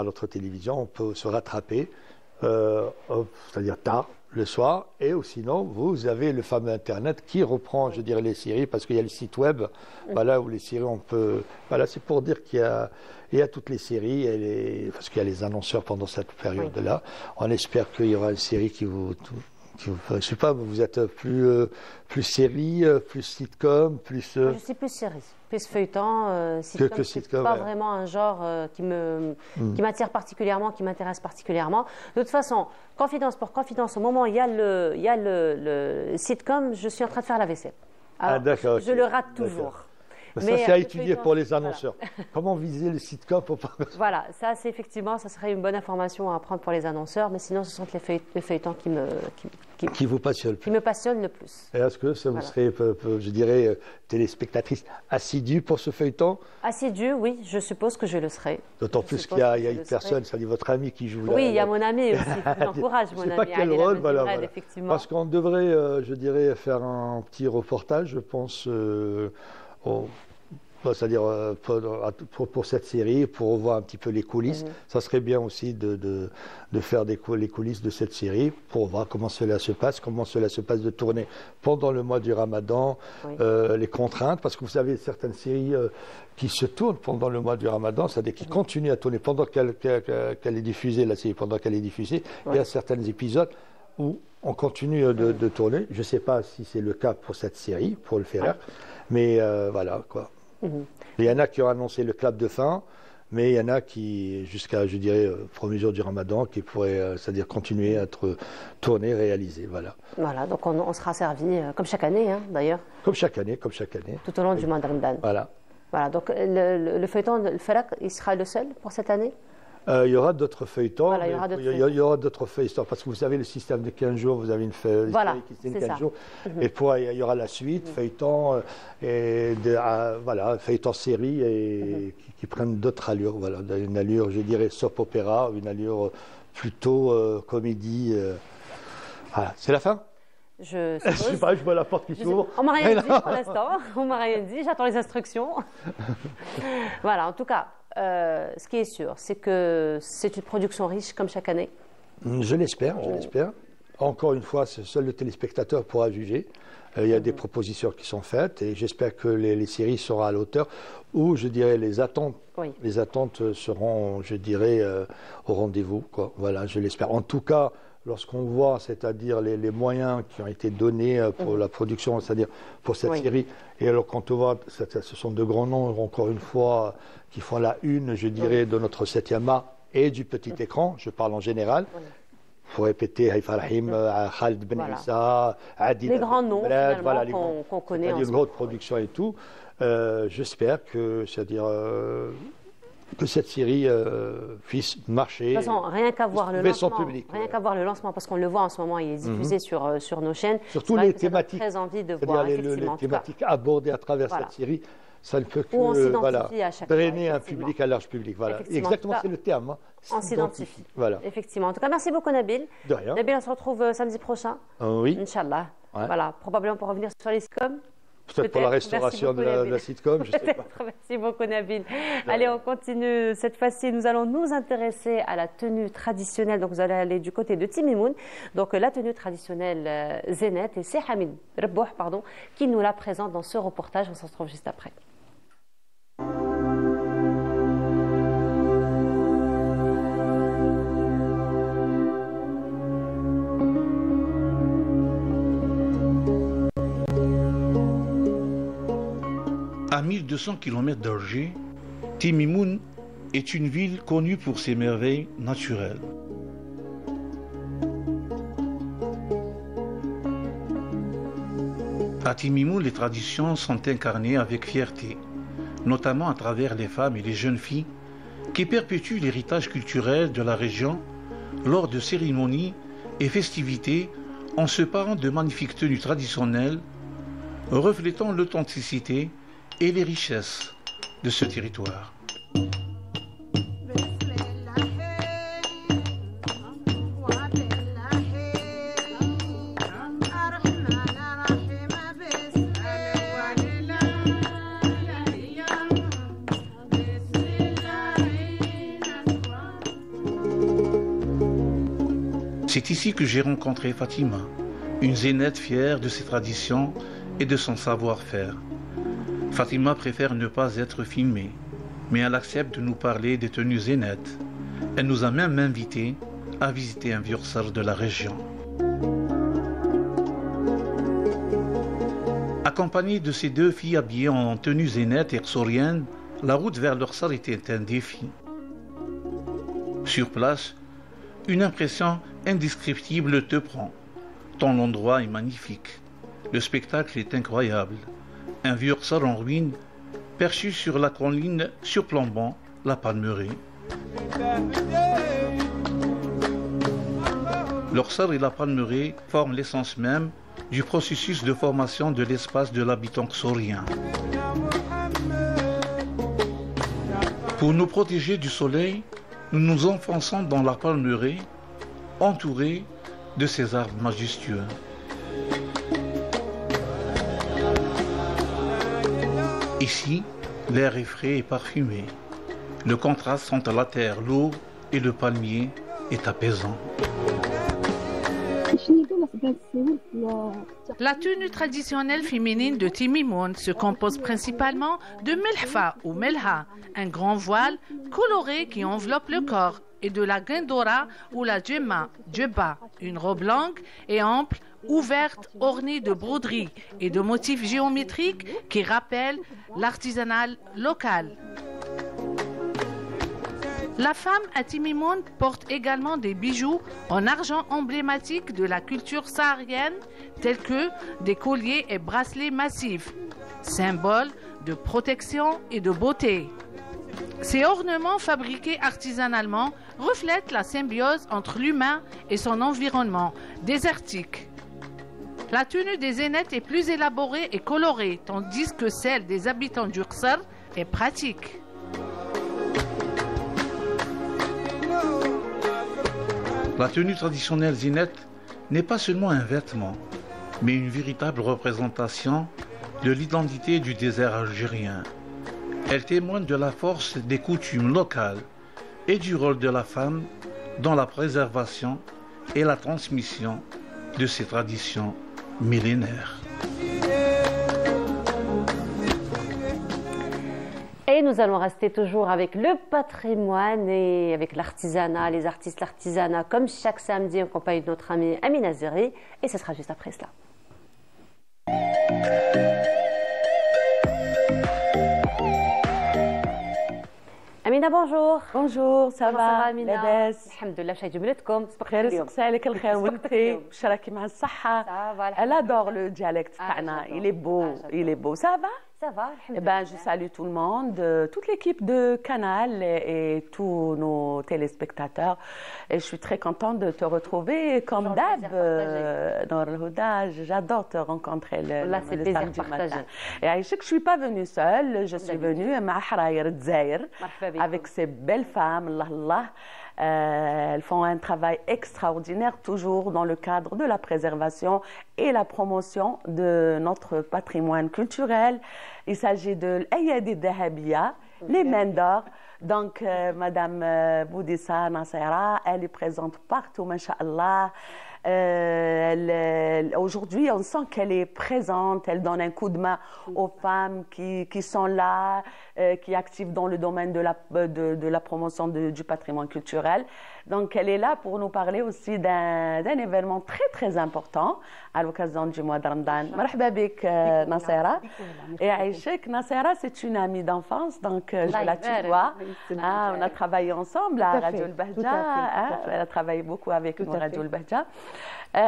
notre télévision. On peut se rattraper, c'est-à-dire tard, le soir. Et sinon, vous avez le fameux Internet qui reprend, je dirais, les séries, parce qu'il y a le site web, où les séries, on peut... Voilà, c'est pour dire qu'il y a toutes les séries, parce qu'il y a les annonceurs pendant cette période-là. On espère qu'il y aura une série qui vous... Je ne sais pas, vous êtes plus série, plus sitcom, plus... Je suis plus série, plus feuilleton. Sitcom, c'est pas vraiment un genre qui m'attire particulièrement, qui m'intéresse particulièrement. De toute façon, confidence pour confidence, au moment où il y a le sitcom, je suis en train de faire la vaisselle. Alors, je le rate toujours. Mais ça, c'est à étudier pour les annonceurs. Voilà. Comment viser le sitcom pour... Voilà, ça, c'est effectivement, ça serait une bonne information à apprendre pour les annonceurs, mais sinon, ce sont les feuilletons qui vous passionnent. Qui me passionnent le plus. Et est-ce que ça vous serait, je dirais, téléspectatrice assidue pour ce feuilleton? Assidue, oui, je suppose que je le serai. D'autant plus qu'il y a une personne, c'est votre ami qui joue là. Oui, il y a mon ami aussi, qui m'encourage, mon ami. Je ne sais pas quel rôle, voilà. Effectivement. Parce qu'on devrait, je dirais, faire un petit reportage, je pense, c'est-à-dire pour cette série, pour revoir un petit peu les coulisses. Ça serait bien aussi de faire les coulisses de cette série pour voir comment cela se passe de tourner pendant le mois du Ramadan, les contraintes, parce que vous savez, certaines séries qui se tournent pendant le mois du Ramadan, c'est-à-dire qui continuent à tourner pendant qu'elle est diffusée, la série, pendant qu'elle est diffusée. Il y a certains épisodes où on continue de tourner. Je ne sais pas si c'est le cas pour cette série, pour le faire, mais voilà, quoi. Il y en a qui ont annoncé le clap de fin, mais il y en a qui, jusqu'à, je dirais, premier jour du Ramadan, qui pourraient, c'est-à-dire continuer à être tournés, réalisés. Voilà. Voilà, donc on sera servi, comme chaque année, hein, d'ailleurs. Comme chaque année. Tout au long du mois de Ramadan. Voilà, donc le feuilleton, le Farak, il sera le seul pour cette année? Il y aura d'autres feuilletons. Voilà, il y aura d'autres feuilletons, parce que vous savez, le système de 15 jours, vous avez une série qui se tient 15 jours. Et il y aura la suite, feuilleton, feuilleton série, et qui prennent d'autres allures. Voilà, une allure, je dirais, soap opéra, une allure plutôt comédie. Voilà, c'est la fin? Je sais pas, je vois la porte qui s'ouvre. On m'a rien dit pour l'instant, on m'a rien dit, j'attends les instructions. Voilà, en tout cas, ce qui est sûr, c'est que c'est une production riche comme chaque année. Je l'espère. encore une fois, seul le téléspectateur pourra juger. Il y a des propositions qui sont faites et j'espère que les séries seront à l'auteur ou, je dirais, les attentes seront, je dirais, au rendez-vous. Voilà, je l'espère. En tout cas, lorsqu'on voit, c'est-à-dire les moyens qui ont été donnés pour la production, c'est-à-dire pour cette série, et alors quand on voit, ce sont de grands noms, encore une fois, qui font la une, je dirais, de notre 7e art et du petit écran, je parle en général. Il faut répéter Haïfa Rahim, Khalid Ben Issa, Adil. Les grands noms voilà, qu'on connaît. C'est-à-dire une grande production et tout. J'espère que, c'est-à-dire que cette série puisse marcher. De toute façon, rien qu'à voir le lancement, public, rien qu'à voir le lancement, parce qu'on le voit en ce moment, il est diffusé sur nos chaînes. Surtout les thématiques. Très envie de voir les thématiques abordées à travers cette série. Ça ne peut que drainer un public, un large public. Voilà. Exactement, c'est le terme. Hein. On s'identifie. Voilà. Effectivement. En tout cas, merci beaucoup, Nabil. De rien. Nabil, on se retrouve samedi prochain. Oui. Inch'Allah. Ouais. Voilà. Probablement pour revenir sur les sitcoms. Peut-être pour la restauration de la sitcom, je ne sais pas. Merci beaucoup, Nabil. Allez, on continue. Cette fois-ci, nous allons nous intéresser à la tenue traditionnelle. Donc, vous allez aller du côté de Timimoun. Donc, la tenue traditionnelle Zénet. Et c'est Hamid Rebouh, qui nous la présente dans ce reportage. On se retrouve juste après. À 1200 km d'Alger, Timimoun est une ville connue pour ses merveilles naturelles. À Timimoun, les traditions sont incarnées avec fierté, notamment à travers les femmes et les jeunes filles qui perpétuent l'héritage culturel de la région lors de cérémonies et festivités en se parant de magnifiques tenues traditionnelles reflétant l'authenticité et les richesses de ce territoire. C'est ici que j'ai rencontré Fatima, une zénette fière de ses traditions et de son savoir-faire. Fatima préfère ne pas être filmée, mais elle accepte de nous parler des tenues zénettes. Elle nous a même invités à visiter un vieux rsar de la région. Accompagnée de ces deux filles habillées en tenue zénette et rsorienne, la route vers le rsar était un défi. Sur place, une impression indescriptible te prend, tant l'endroit est magnifique. Le spectacle est incroyable. Un vieux rsar en ruine, perchu sur la colline surplombant la Palmeraie. Le rsar et la Palmeraie forment l'essence même du processus de formation de l'espace de l'habitant xorien. Pour nous protéger du soleil, nous nous enfonçons dans la Palmeraie, entourés de ces arbres majestueux. Ici, l'air est frais et parfumé. Le contraste entre la terre, l'eau et le palmier est apaisant. La tenue traditionnelle féminine de Timimoun se compose principalement de melhfa ou melha, un grand voile coloré qui enveloppe le corps, et de la guindora ou la djemma, djebba, une robe longue et ample, ouverte, ornée de broderies et de motifs géométriques qui rappellent l'artisanat local. La femme à Timimoun porte également des bijoux en argent emblématiques de la culture saharienne, tels que des colliers et bracelets massifs, symboles de protection et de beauté. Ces ornements fabriqués artisanalement reflètent la symbiose entre l'humain et son environnement désertique. La tenue des zénettes est plus élaborée et colorée, tandis que celle des habitants du rsar est pratique. La tenue traditionnelle zénette n'est pas seulement un vêtement, mais une véritable représentation de l'identité du désert algérien. Elle témoigne de la force des coutumes locales et du rôle de la femme dans la préservation et la transmission de ces traditions millénaires. Et nous allons rester toujours avec le patrimoine et avec l'artisanat, les artistes, l'artisanat, comme chaque samedi en compagnie de notre amie Amina Zeri. Et ce sera juste après cela. Amina, bonjour. Bonjour, ça va Amina؟ لاباس؟ الحمد لله. باش يجبلتكم بخير يسقسي عليك الخير وانتي وشراكي مع الصحة. Elle adore le dialecte تاعنا. Il est beau, il est beau. Ça va? Ça va, Eh ben, je salue tout le monde, toute l'équipe de Canal et tous nos téléspectateurs. Et je suis très contente de te retrouver comme d'hab dans le Houda. J'adore te rencontrer le samedi matin. Et Aïchek, je ne suis pas venue seule, je suis venue avec ces belles femmes, Allah. Elles font un travail extraordinaire, toujours dans le cadre de la préservation et la promotion de notre patrimoine culturel. Il s'agit de l'Ayadi Dahabia, les mains d'or. Donc, Madame Boudissa Nassera, elle est présente partout, masha'Allah. Aujourd'hui, on sent qu'elle est présente, elle donne un coup de main aux femmes qui sont là, qui activent dans le domaine de la promotion du patrimoine culturel. Donc, elle est là pour nous parler aussi d'un événement très, très important à l'occasion du mois de Ramadan. Marhaba bik, Nassera. Et Aïchek, Nassera, c'est une amie d'enfance, donc je la tutoie. On a travaillé ensemble à Radio El-Bahja. Elle a travaillé beaucoup avec nous à Radio El-Bahja.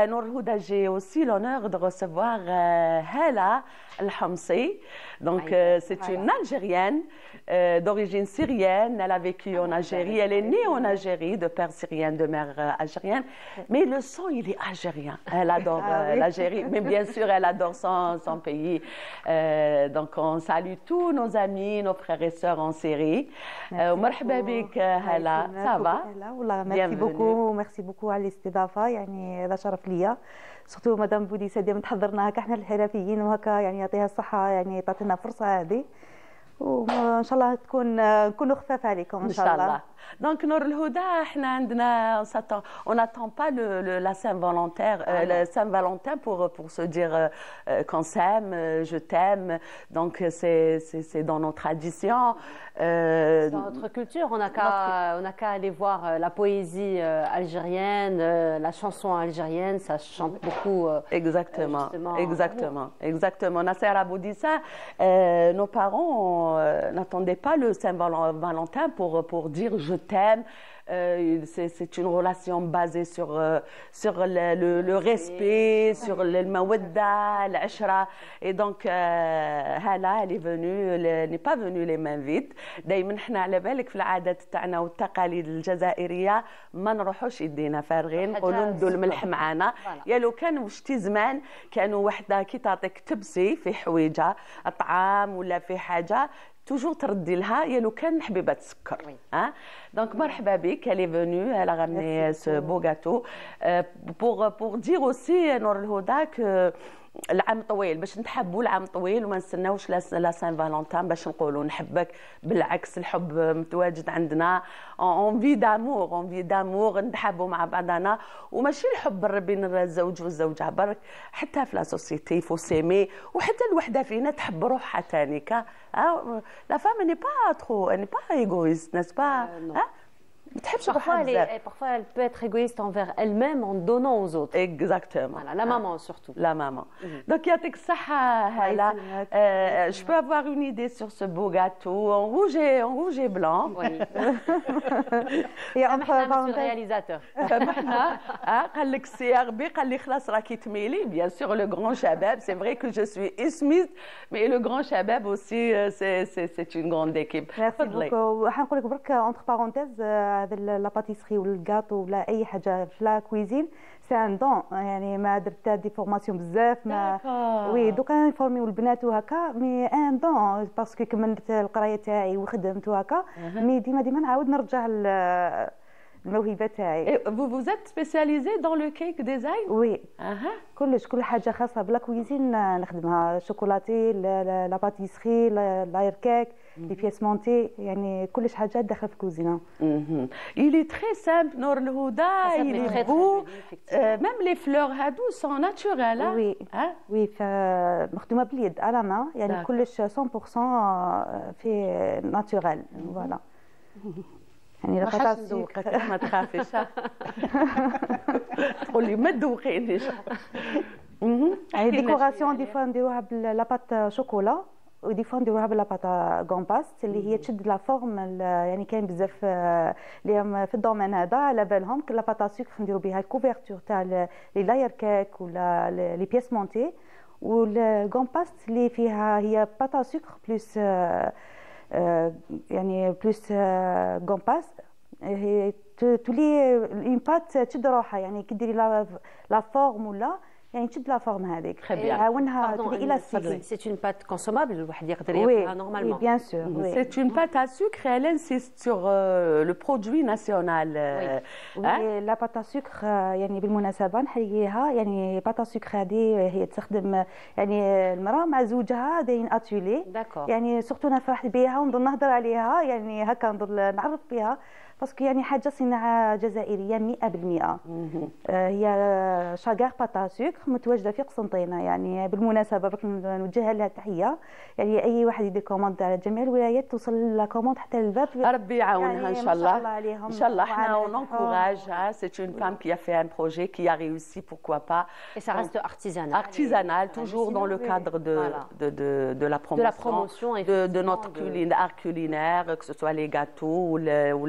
Nour El-Houda, j'ai aussi l'honneur de recevoir Hala El-Hamsi. Donc, c'est une Algérienne d'origine syrienne. Elle a vécu en Algérie. Elle est née en Algérie, de père syrien, de mère algérienne. Mais le sang, il est algérien. Elle adore l'Algérie. Mais bien sûr, elle adore son pays. Donc, on salue tous nos amis, nos frères et sœurs en Syrie. Marhaba bik, Hala. Ça va? Merci beaucoup à الاستضافة. يعني هذا شرف ليا. سورتو مدام بوديسا ديما تحضرنا هكا احنا الحرفيين وهكا يعني يعطيها الصحة يعني تعطينا فرصة هذه. وان شاء الله نكونوا خفاف عليكم ان شاء الله. Donc Nour El-Houda, on n'attend pas la Saint-Valentin, le Saint-Valentin pour se dire qu'on s'aime, je t'aime. Donc c'est dans nos traditions. C'est dans notre culture. On n'a qu'à aller voir la poésie algérienne, la chanson algérienne, ça chante beaucoup. Exactement. Nassera Boudissa, nos parents n'attendaient pas le Saint-Valentin pour dire je t'aime. C'est une relation basée sur le respect, sur le mawadda, l'ashra. Et donc, Hala, elle n'est pas venue les mains vides. دايما احنا على بالك في العادات تاعنا والتقاليد الجزائريه ما نروحوش يدينا فارغين نقولوا ندوا الملح معانا. يا لو كانوا شتي زمان كانوا وحده كي تعطيك تبسي في حويجه طعام ولا في حاجه toujours تردي لها يا لو كان حبيبه السكر. Donc marhaba bik, elle est venue, elle a ramené ce beau gâteau pour dire aussi Nour El-Houda que العام طويل باش نتحبوا العام طويل وما نستناوش لا سان فالنتين باش نقولوا نحبك. بالعكس الحب متواجد عندنا اون في دامور نتحبوا مع بعضنا وماشي الحب بين الزوج والزوجه برك حتى في لا سوسيتي فو سيمي وحتى الوحده فينا تحب روحها ثاني لا فام ني با ترو ني با ايغويست ناس با Parfois, elle peut être égoïste envers elle-même en donnant aux autres. Exactement. Voilà, la maman surtout. La maman. Donc, je peux avoir une idée sur ce beau gâteau en rouge et blanc. Oui. Et un réalisateur. Bien sûr, le grand shabab. C'est vrai que je suis ismiste, mais le grand shabab aussi, c'est une grande équipe. Merci beaucoup. حنقول لك برك entre parenthèses هذا لا باتيسري والكاطو ولا اي حاجه في لا كويزين سي ان دون يعني ما درت دي فورماسيون بزاف ما وي دوكا نفورميو البنات وهكا مي ان دون باسكو كملت القرايه تاعي وخدمت وهكا مي ديما نعاود نرجع الموهبه تاعي. Vous êtes spécialisé dans le cake design? وي كل حاجه خاصه بلا كويزين نخدمها شوكولاتي لا باتيسري لاير كيك لي بيس مونتي يعني كلش حاجات داخل في الكوزينه. Il est très simple Nour El Houda, il est beau, même les fleurs هادو sont naturelles. وي وي مخدومه باليد على ما يعني كلش 100% في ناتورال فوالا. يعني ما ندوقك ما تخافيش تقولي ما تذوقينيش. يعني ديكوراسيون دي فوا نديروها باللاباط شوكولا ودي فوا نديروها باللاباط غومباست اللي هي تشد لا فورم يعني كاين بزاف اللي في الدومين هذا على بالهم لاباط سكر نديرو بها الكوفرتور تاع لي لاير كيك ولا لي بيس مونتي والغومباست اللي فيها هي باتا سكر بلس يعني بلس غومباست هي تولي اون بات تشد روحها يعني كي ديري لا فورم ولا يعني تشد لا فورم هذيك عاونها تولي الاستيك. سي اون بات كونسومابل الواحد يقدر ياكلها نورمالمون. وي بيان سور. سي اون بات ا سكر elle insiste sur le produit national. وي لا بات سكر يعني بالمناسبه نحييها يعني بات سكر هذه هي تستخدم يعني المراه مع زوجها دايرين اتولي يعني سورتو انا فرحت بها ونضل نهضر عليها يعني هكا نضل نعرف بها باسكو يعني حاجه صناعه جزائريه 100%. هي شاغار باتا سكر متواجده في قسنطينه يعني بالمناسبه بك نوجه لها تحيه يعني اي واحد يدير كوموند على جميع الولايات توصل لا كوموند حتى للباب. ربي يعاونها يعني ان شاء الله. ان شاء الله احنا on encourage. C'est une femme qui a fait un projet qui a réussi, pourquoi pas. Et ça reste artisanal. Artisanal, toujours dans le cadre de la promotion de notre art culinaire, que ce soit les gâteaux ou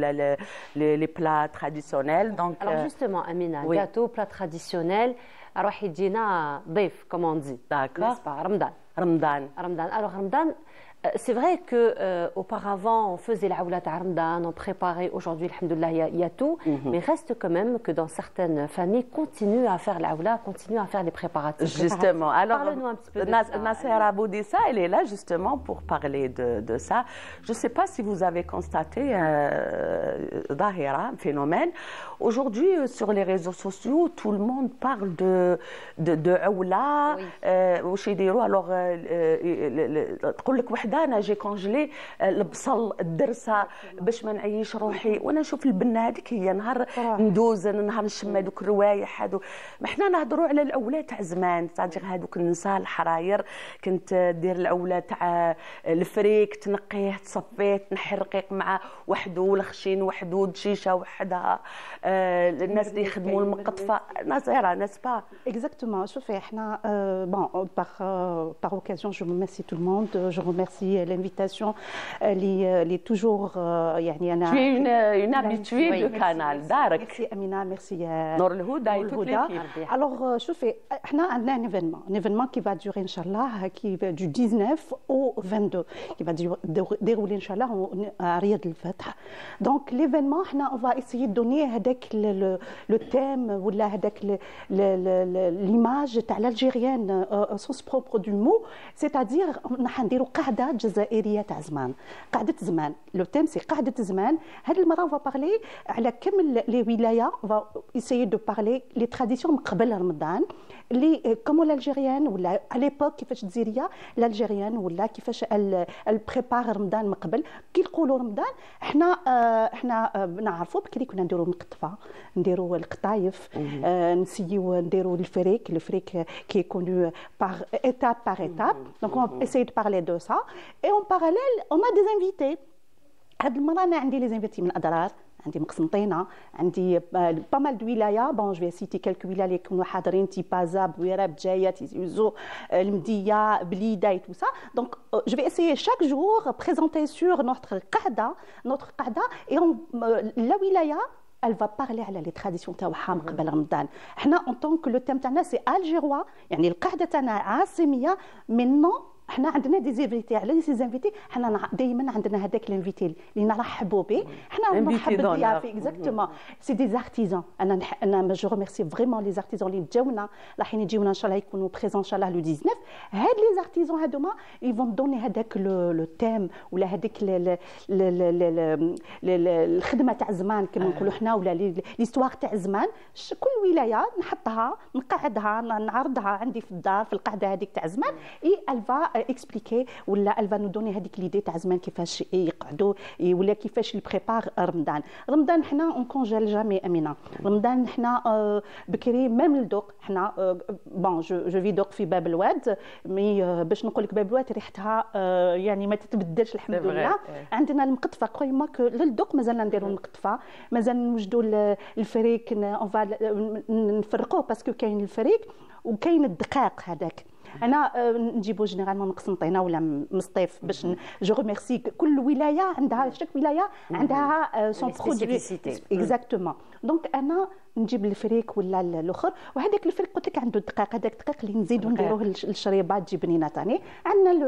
les plats traditionnels. Donc, alors justement, Amina, gâteau, plat traditionnel, alors يجينا ضيف, comme on dit. D'accord. Ramadan. Alors Ramadan, c'est vrai que auparavant on faisait la aoula à Ramadan, on préparait. Aujourd'hui, alhamdoulilah, il y a tout, mais reste quand même que dans certaines familles continuent à faire la aoula, continuent à faire les préparatifs. Justement. Alors, parle-nous un petit peu de ça. Nassera Boudissa, elle est là justement pour parler de ça. Je ne sais pas si vous avez constaté un phénomène. Aujourd'hui, sur les réseaux sociaux, tout le monde parle de aoula. Alors, تقول لك وحده انا جي كونجلي البصل الدرسه باش ما نعيش روحي وانا نشوف البنه هذيك هي نهار ندوز نهار نشم هذوك الروايح هذو. ما حنا نهضروا على الاولاد تاع زمان صادق هذوك النساء الحراير كنت دير الاولاد تاع الفريك تنقيه تصفيه تنحي الرقيق مع وحده والخشين وحده شيشه وحدها. الناس اللي يخدموا المقطفه ناصيره ناس با اكزاكتومون. شوفي احنا بون par occasion je remercie tout le monde. Je remercie l'invitation. Elle est toujours يعني أنا. Tu es une habituée du canal. Merci Amina, merci. Nour El Houda et toute l'équipe. Alors شوفي احنا عندنا un événement qui va durer inchallah qui va du 19 au 22 qui va dérouler inchallah à Riyad el-Fath. Donc l'événement احنا on va essayer de donner هذاك le thème ولا هذاك l'image تاع l'algérienne au sens propre du mot, c'est-à-dire نديروا قاعده جزائريه تاع زمان. قاعده زمان لو تيم سي قاعده زمان. هذه المره فا بارلي على كامل لي ولايه فا ايسايي دو بارلي لي تراديسيون من قبل رمضان اللي كومو الالجيريان ولا على ليبوك كيفاش تزيريه الالجيريان ولا كيفاش البريبار رمضان من قبل. كي نقولوا رمضان احنا نعرفوا بكري كنا نديروا القطفه نديروا القطايف نسيو نديروا الفريك كي كونو par étape par étape. Donc on va essayer de parler de ça. Et en parallèle, on a des invités. هاد المرة أنا عندي les invités من أضرار، عندي من قسنطينة، عندي pas mal de ولاية. Bon, je vais citer quelques ولاية اللي يكونوا حاضرين تيبازا، بويرة، بجاية، تيزي وزو، المدية، بليدة et tout ça. Donc je vais essayer chaque jour présenter sur notre قاعدة et la ولاية elle va parler على les traditions تاعها من قبل رمضان. احنا en tant que le thème تاعنا c'est algérois يعني القاعدة تاعنا عاصمية maintenant. احنا عندنا دي زيفيتي على دي زيفيتي. احنا دائما عندنا هذاك الانفيتي اللي نرحبوا به. احنا نرحب بالضيافه اكزاكتومون سي دي زارتيزان. انا جو ريميرسي فريمون لي زارتيزان اللي جاونا رايحين يجيونا ان شاء الله يكونوا بريزون ان شاء الله لو 19. هاد لي زارتيزان هذوما يفون دوني هذاك لو تيم ولا هذيك الخدمه تاع زمان كما نقولوا احنا ولا ليستواغ تاع زمان. كل ولايه نحطها نقعدها نعرضها عندي في الدار في القعده هذيك تاع زمان. اي الفا اكسبليكي ولا elle va nous donner هذيك ليدي تاع زمان كيفاش يقعدوا ولا كيفاش يبريبار رمضان حنا اون كونجيل جامي امينه رمضان حنا بكري ميم الدوق حنا بون جو في دوق في باب الواد مي باش نقول لك باب الواد ريحتها يعني ما تتبدلش الحمد لله. عندنا المقطفه كويما للدوق مازال نديروا المقطفه مازال نوجدوا الفريك نفرقوه باسكو كاين الفريك وكاين الدقاق هذاك. انا نجيبو جينيرالمون من قسنطينه ولا مصطيف باش جو ريميرسي كل ولايه عندها شاك ولايه عندها سون برودوي اكزاكتومون دونك انا نجيب الفريك ولا الاخر وهذاك الفريك قلت لك عنده الدقيق هذاك الدقيق اللي نزيدو نديروه الشريبات تجي بنينه ثاني. عندنا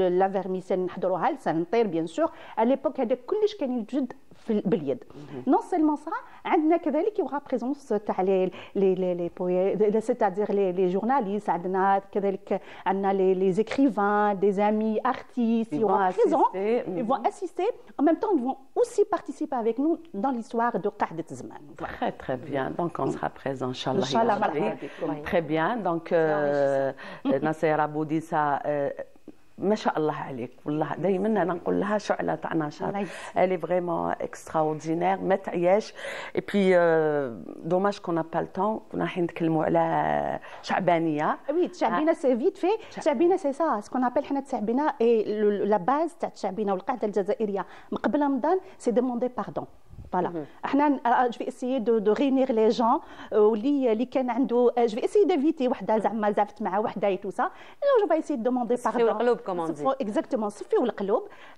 لا فيرميسيل نحضروها لسانطير بيان سور على ليبوك هذاك كلش كان يوجد باليد. نون سيلمون سا عندنا كذلك يبغى بريزونس تاع لي بوي سيتادير لي جورناليست عندنا كذلك عندنا لي زيكريفان دي زامي ارتيست يبغى بريزون يبغى اسيستي en même temps ils vont aussi participer avec nous dans l'histoire de قعدة زمان. Très très bien. Donc on sera présent inchallah. Très bien. Donc Nassera Boudissa ما شاء الله عليك والله دائما انا نقول لها شعله تاع نشاط elle est vraiment extraordinaire ما تعياش et puis dommage qu'on n'a pas le temps كنا رايحين نتكلموا على شعبانيه. وي شعبينا سي فيت في شعبينا سي سا سكون ابل حنا شعبينا لا باز تاع شعبينا والقاعده الجزائريه من قبل رمضان سي دوموندي باردون فوالا. احنا جو في اسيي دو رينير لي جون اللي كان عنده جو في اسيي دافيتي وحده زعما زعفت مع وحده اي تو سا جو في اسيي دوموندي باردون نصفيو القلوب كوموندي اكزاكتومون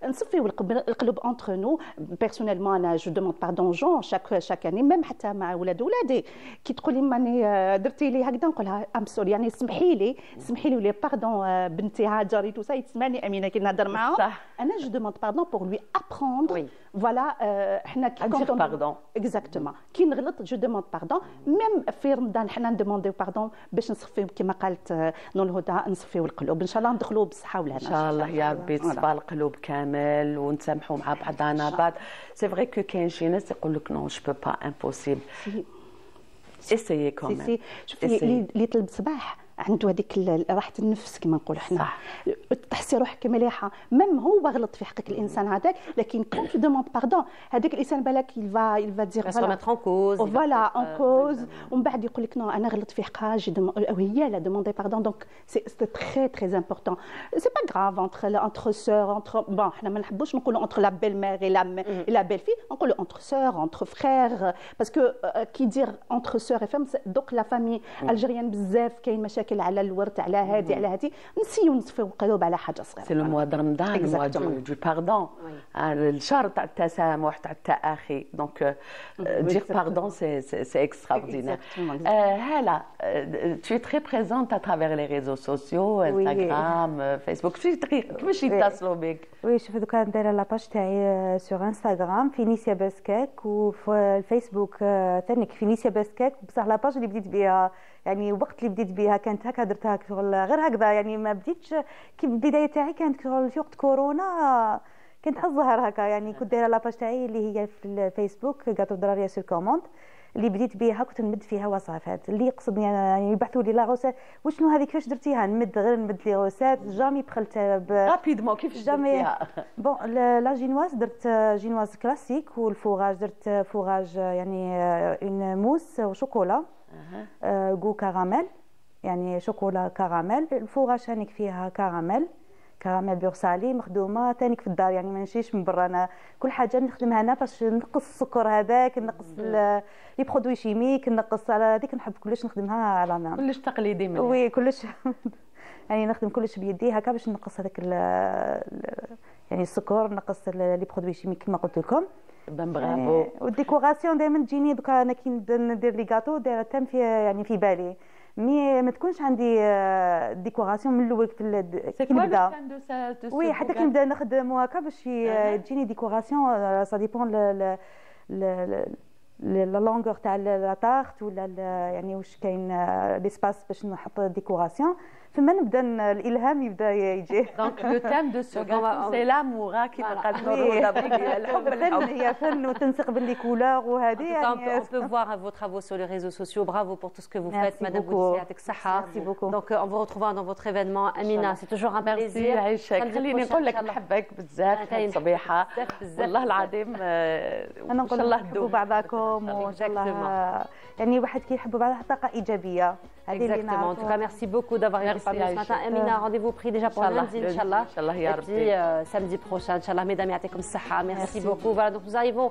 نصفيو القلوب انتر نو بيرسونيلمون انا جو دوموند باردون جون شاك اني ميم حتى مع ولادي كي تقول لي ماني درتي لي هكذا نقولها ام سوري يعني سمحي لي ولي باردون بنتي هاجر اي تو سا تسمعني امينه كي نهضر معاها انا جو دوموند باردون بور لوي ابروندر فوالا حنا باردون اكزاكتومون كي نغلط جو دوموند باردون ميم في رمضان حنا ندومونديو باردون باش نصفيو كما قالت نور الهدى نصفيو القلوب ان شاء الله ندخلوا بالصحه والهنا ان شاء الله يا ربي تصفى القلوب كامل ونسامحوا مع بعضنا بعض. سي فري كو كاين شي ناس يقول لك نو جو بو با امبوسيبل اسيي كومون شوفي اللي طلب صباح عنده هذيك راحه النفس كما نقولوا حنا تحسي روحك مليحه ميم هو غلط في حقك الانسان هذاك لكن كون تو دوموند باردون هذاك الانسان بالك يلفا دير فوالا اون كوز ومن بعد يقول لك نو انا غلط في حقها وهي لا دوموندي باردون دونك سي تري تري امبورطون سي با غراف انتر سور انتر بون حنا ما نحبوش نقولوا انتر لا بيل مير اي لا بيل في نقولوا انتر سور انتر فرير باسكو كي دير انتر سور فهم دوك لا فامي الجيريان بزاف كاين مشاكل على الورث على هادي على هادي نسيو نصفيو القلوب على حاجه صغيره. سي لو موا د رمضان موا دو باردون الشهر تاع التسامح تاع التآخي دونك دير باردون سي اكستراوردينير. هلا tu es très présente à travers les réseaux sociaux Instagram Facebook كيفاش يتصلوا بك؟ وي شوفي دوكا دايره لاباج تاعي سور انستغرام فينيسيا باسكاك وفي الفيسبوك ثاني فينيسيا باسكاك بصح لاباج اللي بديت بها يعني وقت اللي بديت بها كانت هكا درتها غير هكذا يعني ما بديتش كي البدايه تاعي كانت في وقت كورونا كنت الظهر هكا يعني كنت دايره لاباج تاعي اللي هي في الفيسبوك كاتو دراريه سور كوموند اللي بديت بها كنت نمد فيها وصفات اللي يقصدني يعني يبعثوا لي لا غوسات وشنو هذه كيفاش درتيها نمد لي غوسات جامي بخلت رابيدمون كيفاش درتيها بون لا جينواز درت جينواز كلاسيك والفوغاج درت فوغاج يعني اون موس وشوكولا جو كراميل يعني شوكولا كراميل الفوغاج هانيك فيها كراميل بيور سالي مخدومه ثانيك في الدار يعني ما نمشيش من برا انا كل حاجه نخدمها انا باش نقص السكر هذاك نقص لي برودوي شيميك نقص على هذيك نحب كلش نخدمها على ما كلش تقليدي منها وي كلش يعني نخدم كلش بيدي هكا باش نقص هذاك يعني السكر نقص لي برودوي شيميك كما قلت لكم بن برافو والديكوراسيون دائما تجيني دوكا انا كي ندير لي غاتو دايره تم في يعني في بالي مي ما تكونش عندي ديكوراسيون من الاول كي نبدا وي حتى كي نبدا نخدم هكا باش تجيني ديكوراسيون سا ديبون لا لونغور تاع لا طارت ولا يعني واش كاين ليسباس باش نحط ديكوراسيون. فما نبدا الالهام يبدا يجي. دونك لو تيم دو سو غاتو سي لامور كيف قالوا دابا الحب هي فن وتنسق باللي كولور وهذه يعني. On peut voir vos travaux sur les réseaux sociaux. Bravo pour tout ce que vous faites, Madame Boudissi. يعطيك الصحة. Donc on vous retrouvera dans votre événement. Amina, c'est toujours un plaisir. يعيشك. خليني نقول لك نحبك بزاف صبيحه والله العظيم. انا نقول الله تحبوا بعضكم وان شاء الله يعني واحد كيحب بعضها طاقه ايجابيه. Exactement. En tout cas, merci beaucoup d'avoir été parmi nous ce matin. Amina, rendez-vous pris déjà pour lundi, Inch'Allah. Et puis samedi prochain, Inch'Allah. Mesdames, ya'tikum saha. Merci beaucoup. Voilà, donc nous arrivons